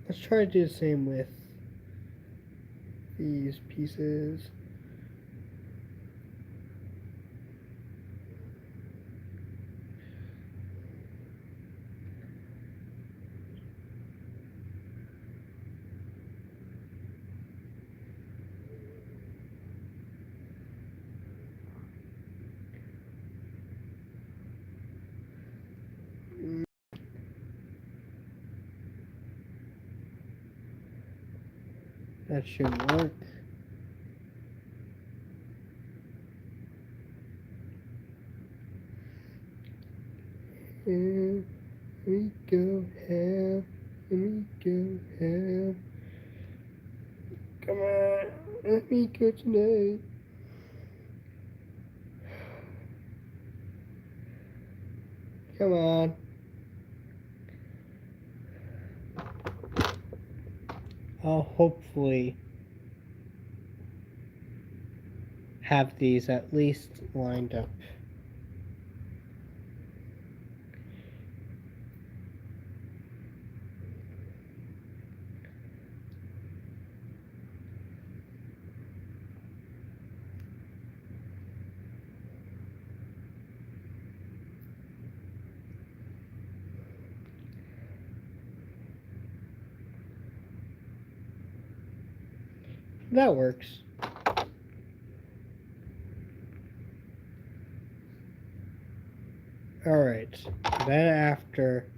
Let's try to do the same with these pieces. That should work. Here we go, here we go, here. Come on, let me go tonight. Come on. I'll hopefully have these at least lined up. That works. Alright, then after,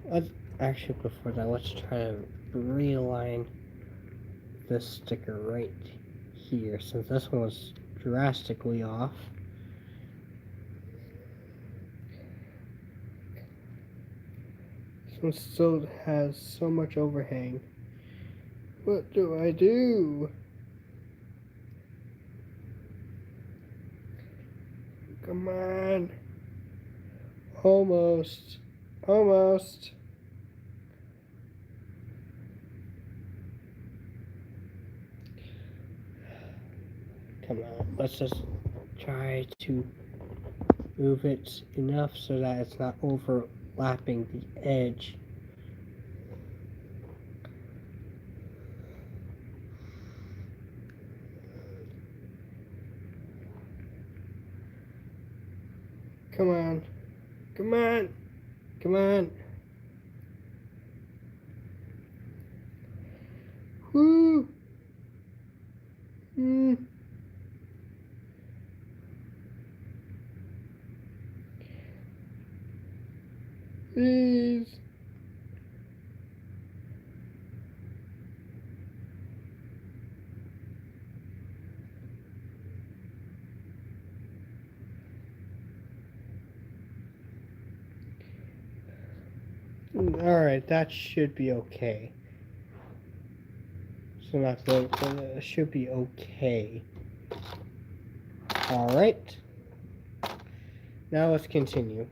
let's, actually before that, let's try to realign this sticker right here, since this one was drastically off. This one still has so much overhang. What do I do? Come on. Almost. Almost. Come on. Let's just try to move it enough so that it's not overlapping the edge. Come on. Come on. Come on. Woo. Please. Alright, that should be okay. So not the, but should be okay. Alright. Now let's continue.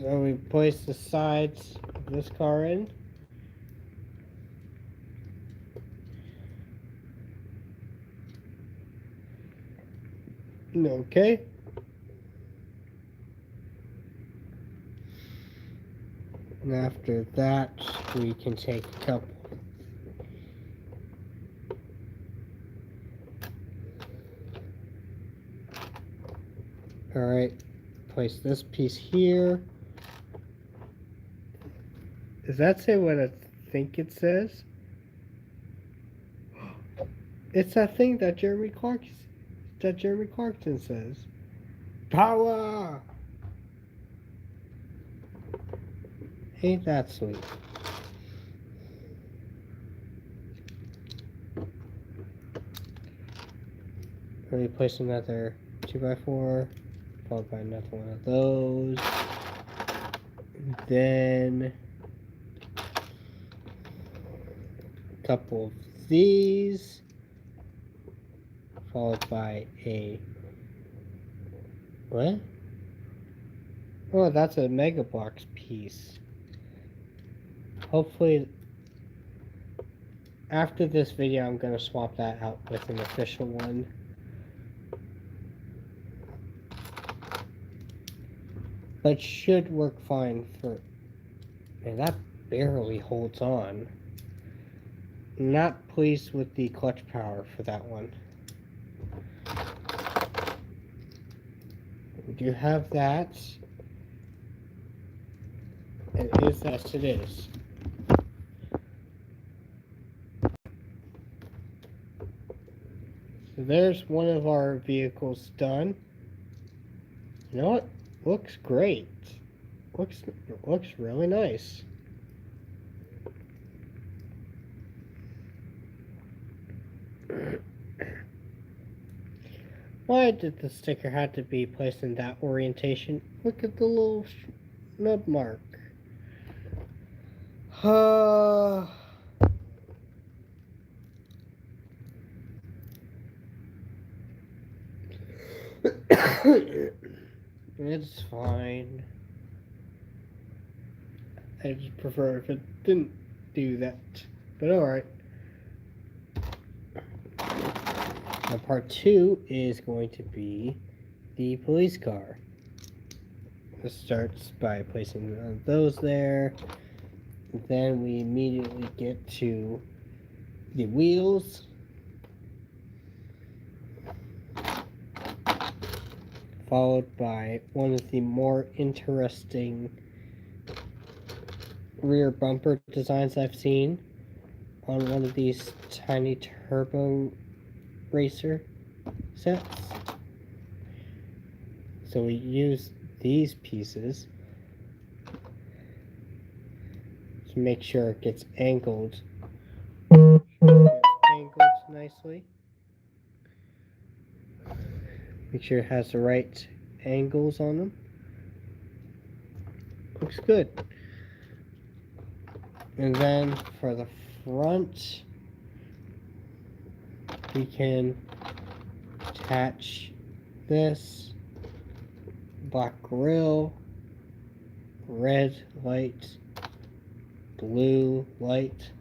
So we place the sides of this car in. Okay. And after that, we can take a couple. Alright, place this piece here. Does that say what I think it says? It's that thing that Jeremy Clarkson says. Power! Ain't that sweet? We place another 2x4, followed by another one of those. Then a couple of these, followed by a what? Oh, that's a Mega Box piece. Hopefully, after this video, I'm gonna swap that out with an official one. But should work fine for... Man, that barely holds on. Not pleased with the clutch power for that one. We do have that. And is as it is. So there's one of our vehicles done. You know what? Looks great. Looks really nice. Why did the sticker have to be placed in that orientation? Look at the little nub mark. It's fine. I just prefer if it didn't do that. But alright. Now part 2 is going to be the police car. This starts by placing one of those there. Then we immediately get to the wheels. Followed by one of the more interesting rear bumper designs I've seen on one of these tiny turbo racer sets. So we use these pieces to make sure it gets angled. Nicely. Make sure it has the right angles on them. Looks good. And then for the front, we can attach this black grille, red light, blue light,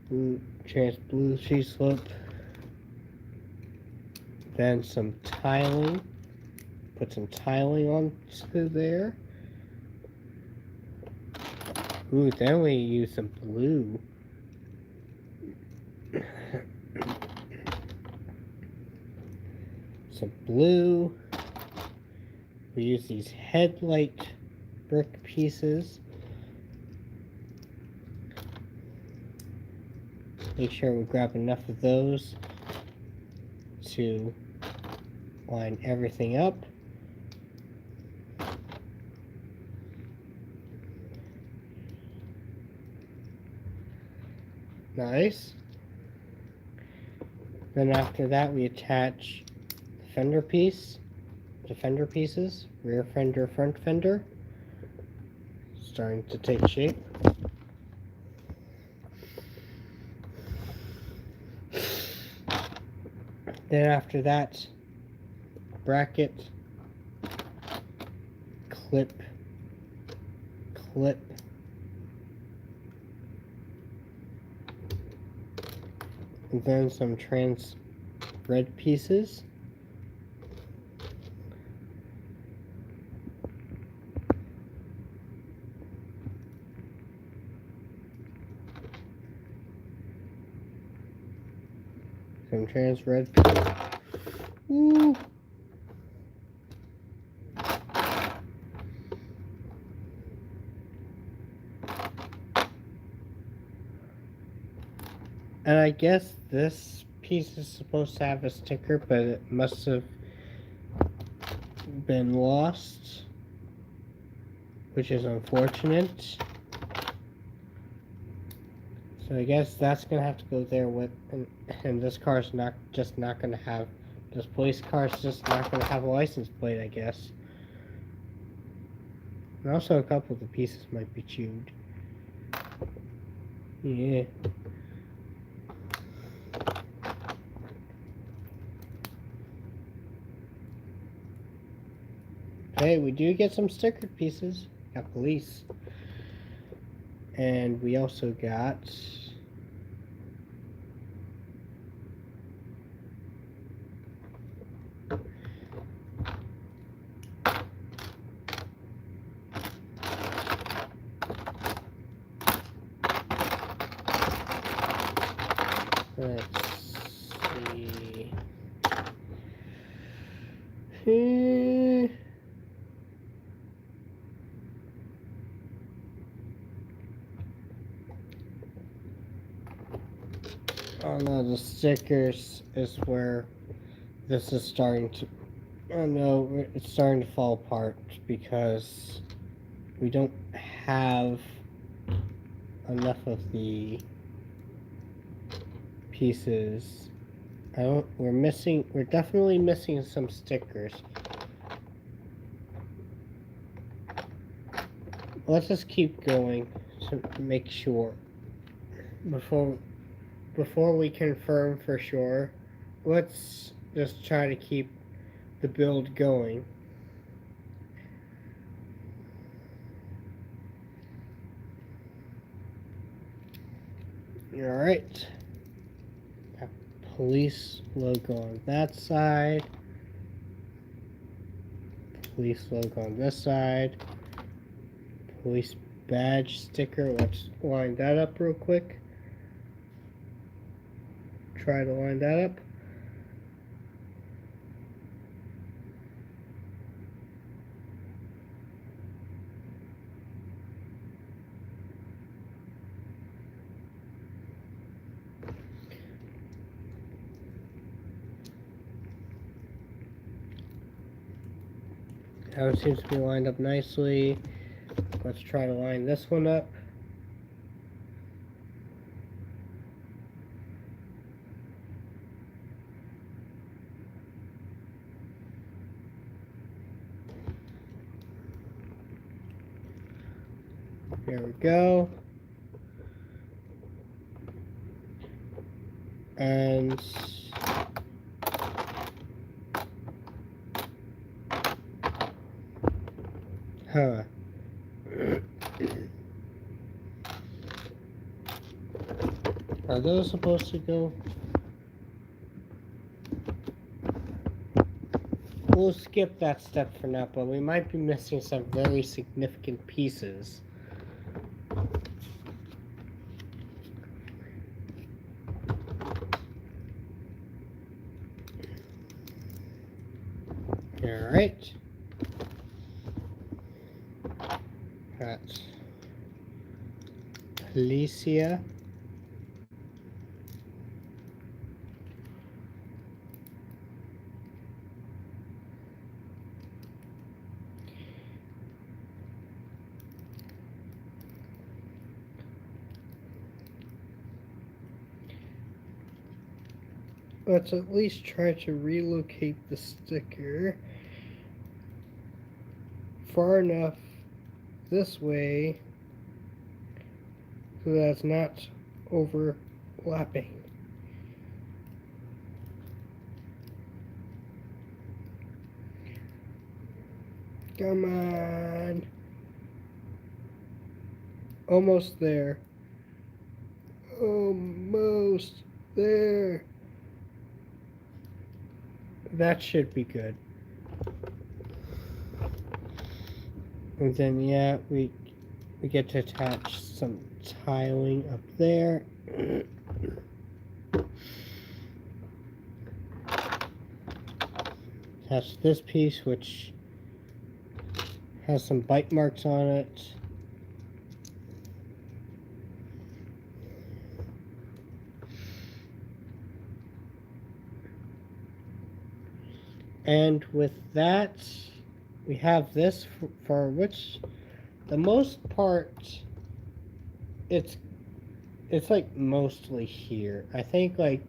blue sheet slope, then some tiling. Put some tiling onto there. Ooh, then we use some blue. Some blue. We use these headlight brick pieces. Make sure we grab enough of those to line everything up. Nice. Then after that we attach the fender piece, the fender pieces, rear fender, front fender. Starting to take shape. Then after that, bracket, clip, and then some trans red pieces. Some trans red. Ooh. And I guess this piece is supposed to have a sticker, but it must have been lost, which is unfortunate. So I guess that's gonna have to go there with, and this car's not gonna have, this police car's just not gonna have a license plate, I guess. And also a couple of the pieces might be chewed. Yeah. Hey, we do get some stickered pieces. Got police. And we also got let's see. Oh no, the stickers is where this is starting to, oh no, it's starting to fall apart because we don't have enough of the pieces. We're definitely missing some stickers. Let's just keep going to make sure before we confirm for sure. Let's just try to keep the build going. Alright. Police logo on that side. Police logo on this side. Police badge sticker. Let's line that up real quick. Try to line that up. Now it seems to be lined up nicely. Let's try to line this one up. There we go. And are those supposed to go? We'll skip that step for now, but we might be missing some very significant pieces. Alright. That's Alicia. Let's at least try to relocate the sticker far enough this way so that it's not overlapping. Come on. Almost there. Almost there. That should be good. And then yeah, we get to attach some tiling up there. Attach this piece, which has some bite marks on it. And with that, we have this for which the most part, it's like mostly here. I think like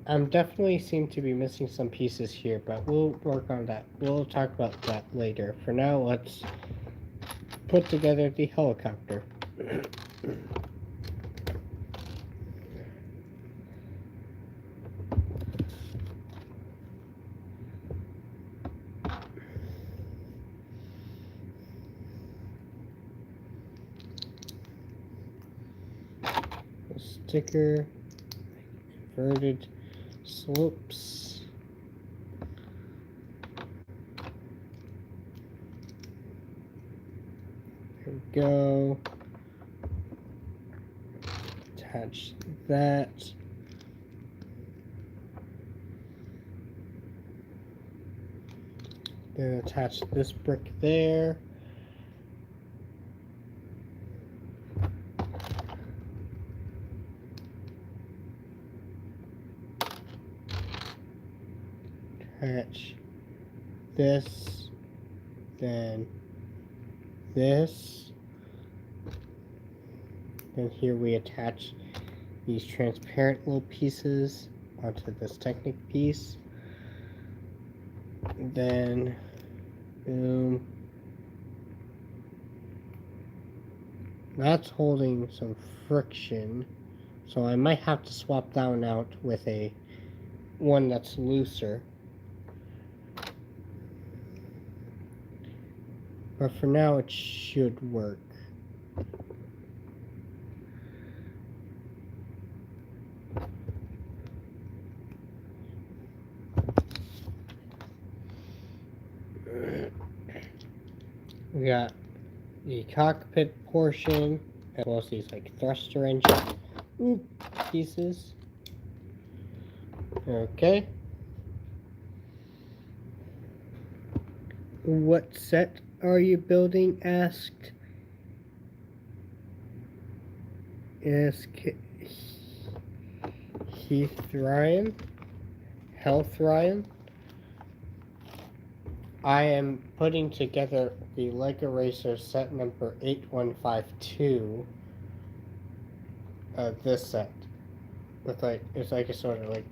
I'm definitely seem to be missing some pieces here, but we'll work on that. We'll talk about that later. For now, let's put together the helicopter. Sticker, inverted slopes. There we go. Attach that. Then attach this brick there. Attach this, then this, then here we attach these transparent little pieces onto this Technic piece, then boom, that's holding some friction, so I might have to swap that one out with a one that's looser. But for now, it should work. We got the cockpit portion, as well as these like thruster engine pieces. Okay. What set are you building? Asked Heath Ryan. Health Ryan. I am putting together the Lego Racer set number 8152. This set with like it's like a sort of like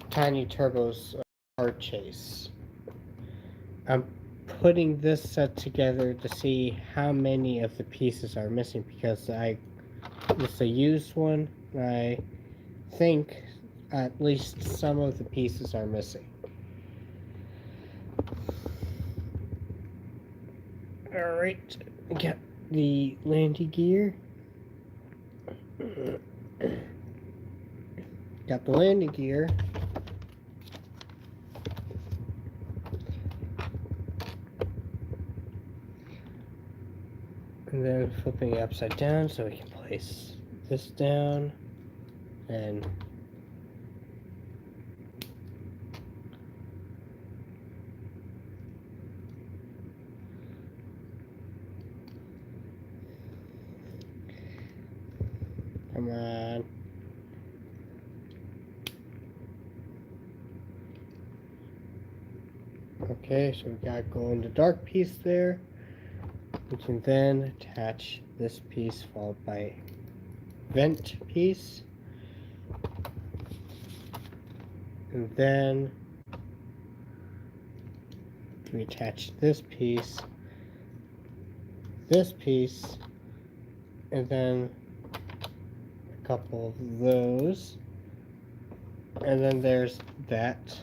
tiny turbos car chase. I'm putting this set together to see how many of the pieces are missing because it's a used one. I think at least some of the pieces are missing. Alright, got the landing gear. Got the landing gear. And then flipping it upside down so we can place this down and come on. Okay, so we got glow in the dark piece there. We can then attach this piece followed by vent piece. And then we attach this piece, and then a couple of those. And then there's that.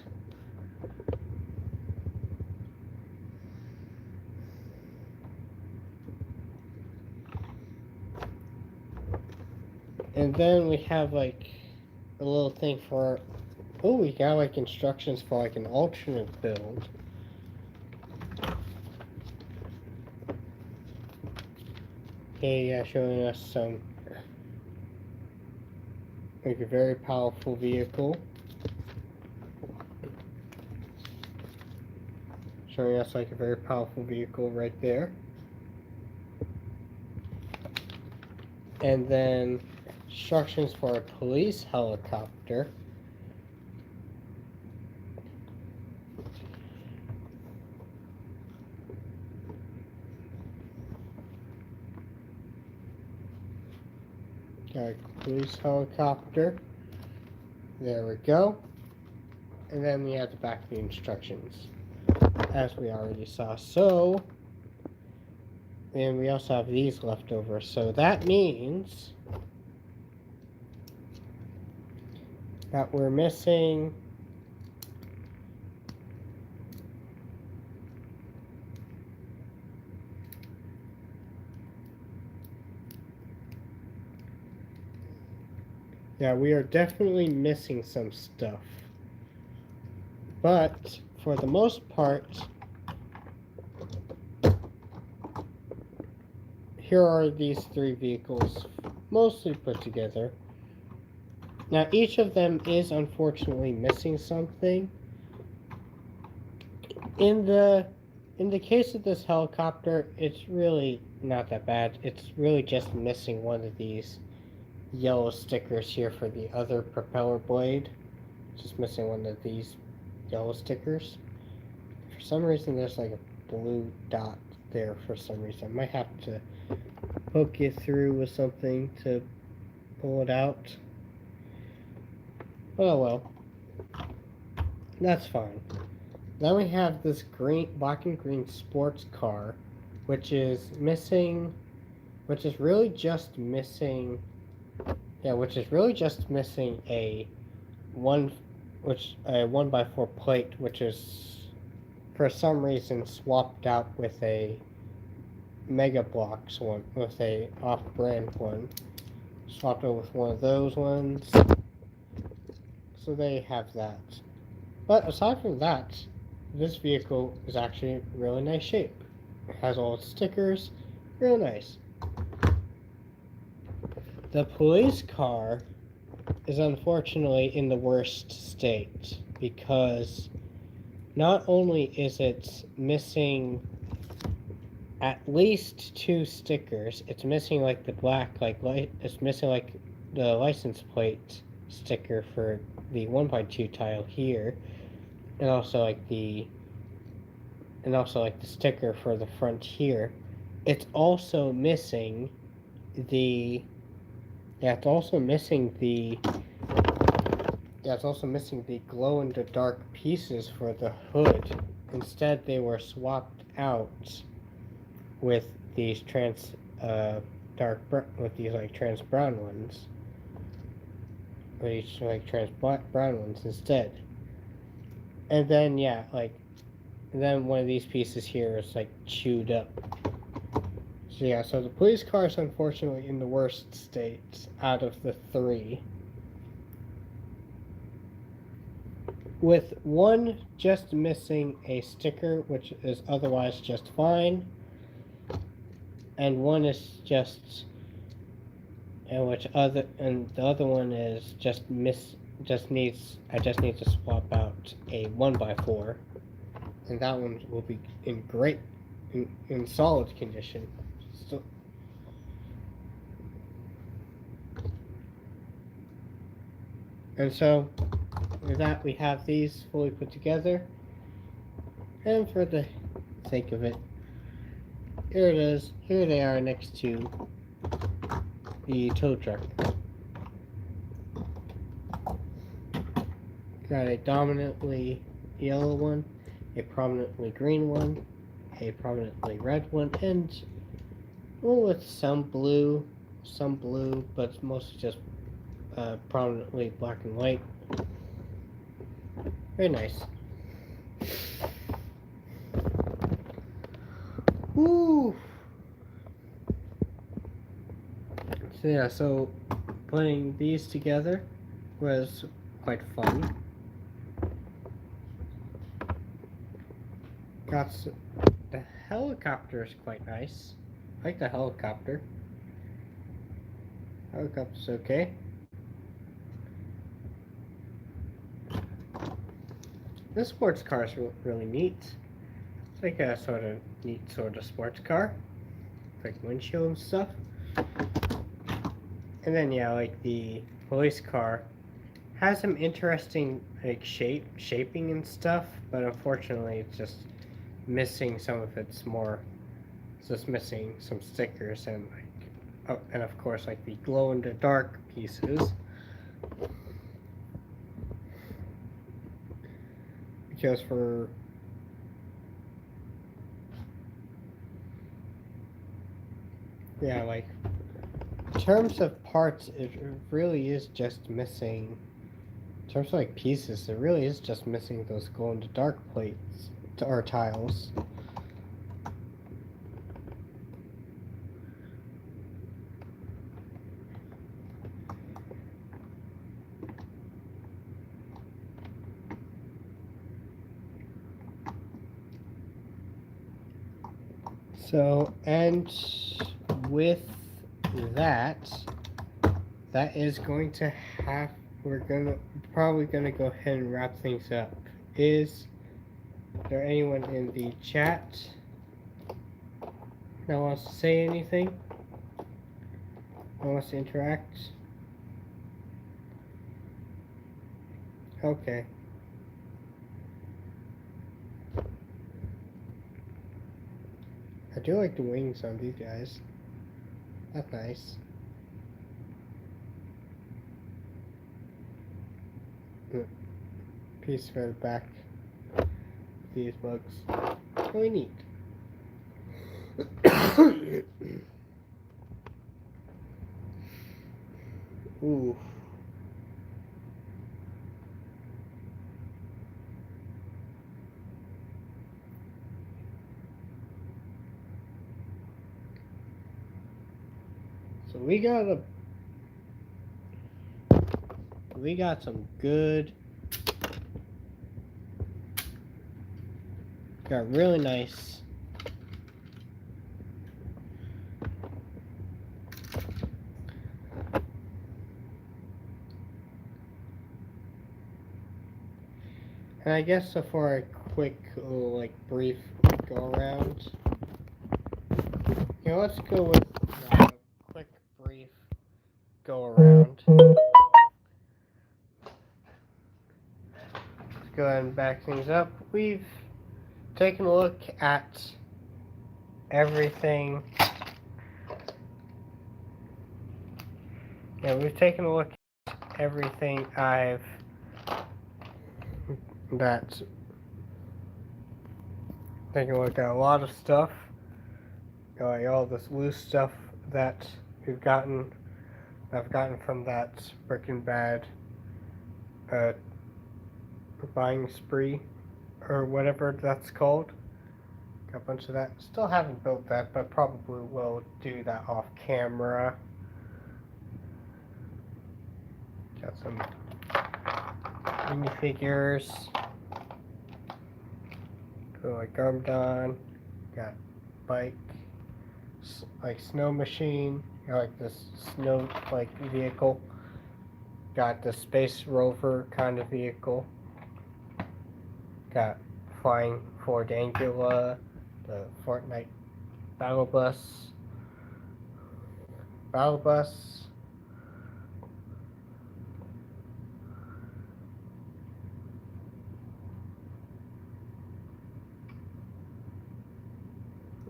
And then we have like a little thing for, oh, we got like instructions for like an alternate build. Okay, yeah, showing us some like a very powerful vehicle. Showing us like a very powerful vehicle right there. And then instructions for a police helicopter. police helicopter. There we go. And then we have the back of the instructions, as we already saw. So, and we also have these left over. So that means that we're missing we are definitely missing some stuff. But for the most part, here are these three vehicles mostly put together. Now each of them is unfortunately missing something. In the case of this helicopter, it's really not that bad. It's really just missing one of these yellow stickers here for the other propeller blade. Just missing one of these yellow stickers. For some reason there's like a blue dot there for some reason. I might have to poke it through with something to pull it out. Oh well. That's fine. Then we have this black and green sports car, which is really just missing a 1x4 plate, which is for some reason swapped out with a Mega Bloks one, with a off-brand one. Swapped out with one of those ones. So they have that. But aside from that, this vehicle is actually in really nice shape. It has all its stickers, real nice. The police car is unfortunately in the worst state because not only is it missing at least two stickers, it's missing like the black, it's missing like the license plate sticker for the 1x2 tile here, and also like the sticker for the front here. It's also missing the glow-in-the-dark pieces for the hood. Instead, they were swapped out with these trans brown ones. With these trans brown ones instead. And then then one of these pieces here is chewed up. So the police car is unfortunately in the worst state out of the three. With one just missing a sticker, which is otherwise just fine, and one is the other one is I just need to swap out a 1x4, and that one will be in solid condition. So, and so with that, we have these fully put together, and for the sake of it, here it is. Here they are next to the tow truck. Got a dominantly yellow one, a prominently green one, a prominently red one, and with some blue, but it's mostly just prominently black and white. Very nice. Woo! So putting these together was quite fun. The helicopter is quite nice. I like the helicopter. Helicopter's okay. This sports car is really neat. It's like a neat sort of sports car. Like windshield and stuff. And then the police car has some interesting shaping and stuff, but unfortunately it's just missing some of its more. It's just missing some stickers and of course the glow-in-the-dark pieces. Because like, in terms of parts, it really is just missing, in terms of like pieces, it really is just missing those glow in the dark plates, or tiles. So, and with that, that is going to have, we're probably gonna go ahead and wrap things up. Is there anyone in the chat that wants to say anything? That wants to interact? Okay. I do like the wings on these guys. That's nice. Piece for the back. These bugs. Really neat. Ooh. So we got some good, got really nice and I guess so for a quick like brief go around, let's go with a quick brief go around. Let's go ahead and back things up. We've taken a look at everything. Yeah, we've taken a look at everything that's taking a look at a lot of stuff. Like all this loose stuff that I've gotten from that frickin' bad buying spree, or whatever that's called. Got a bunch of that. Still haven't built that, but probably will do that off camera. Got some minifigures. Go like Garmadon. Got bike, like snow machine. Got like this snow like vehicle. Got the space rover kind of vehicle. Got flying Ford Angula, the Fortnite battle bus.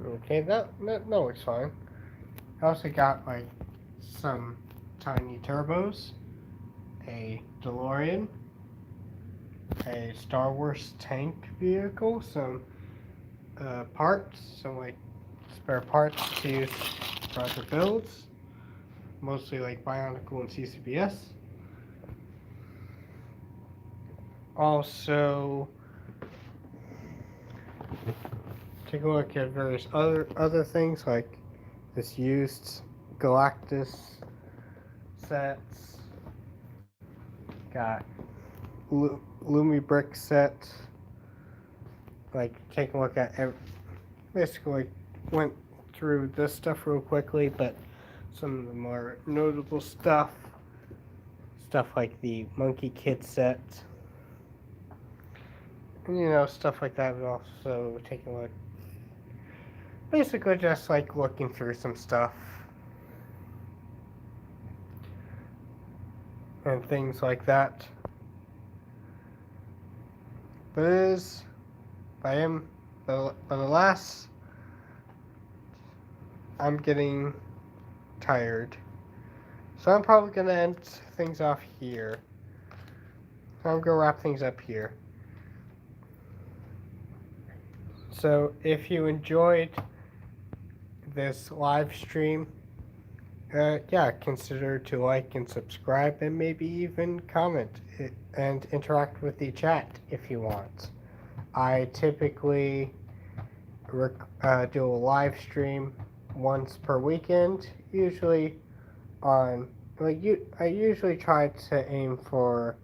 Okay, that looks fine. I also got like some tiny turbos, a DeLorean, a Star Wars tank vehicle, some parts, some like spare parts to use for other builds, mostly like Bionicle and CCBS. Also, take a look at various other things like this used Galactus sets. Got Lumi brick set. Like taking a look at basically went through this stuff real quickly, but some of the more notable stuff like the Monkey Kid set, and stuff like that. We're also taking a look, basically just like looking through some stuff and things like that. But I'm getting tired. So I'm probably gonna end things off here. I'm gonna wrap things up here. So if you enjoyed this live stream, yeah, consider to like and subscribe and maybe even comment and interact with the chat if you want. I typically do a live stream once per weekend, usually on I usually try to aim for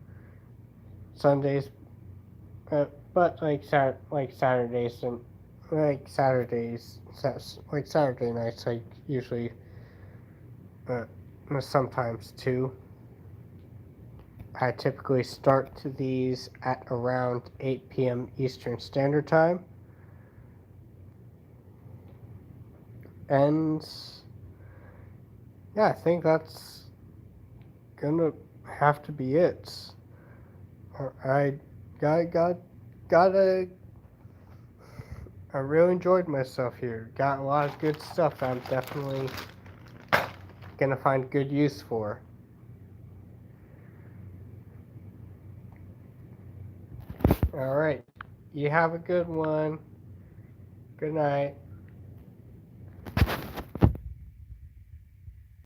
Sundays, but like Saturdays and like Saturday nights, like usually, uh, sometimes too. I typically start these at around 8 p.m. Eastern Standard Time, and yeah, I think that's gonna have to be it. I got I really enjoyed myself here. Got a lot of good stuff I'm definitely gonna find good use for. Alright. You have a good one. Good night.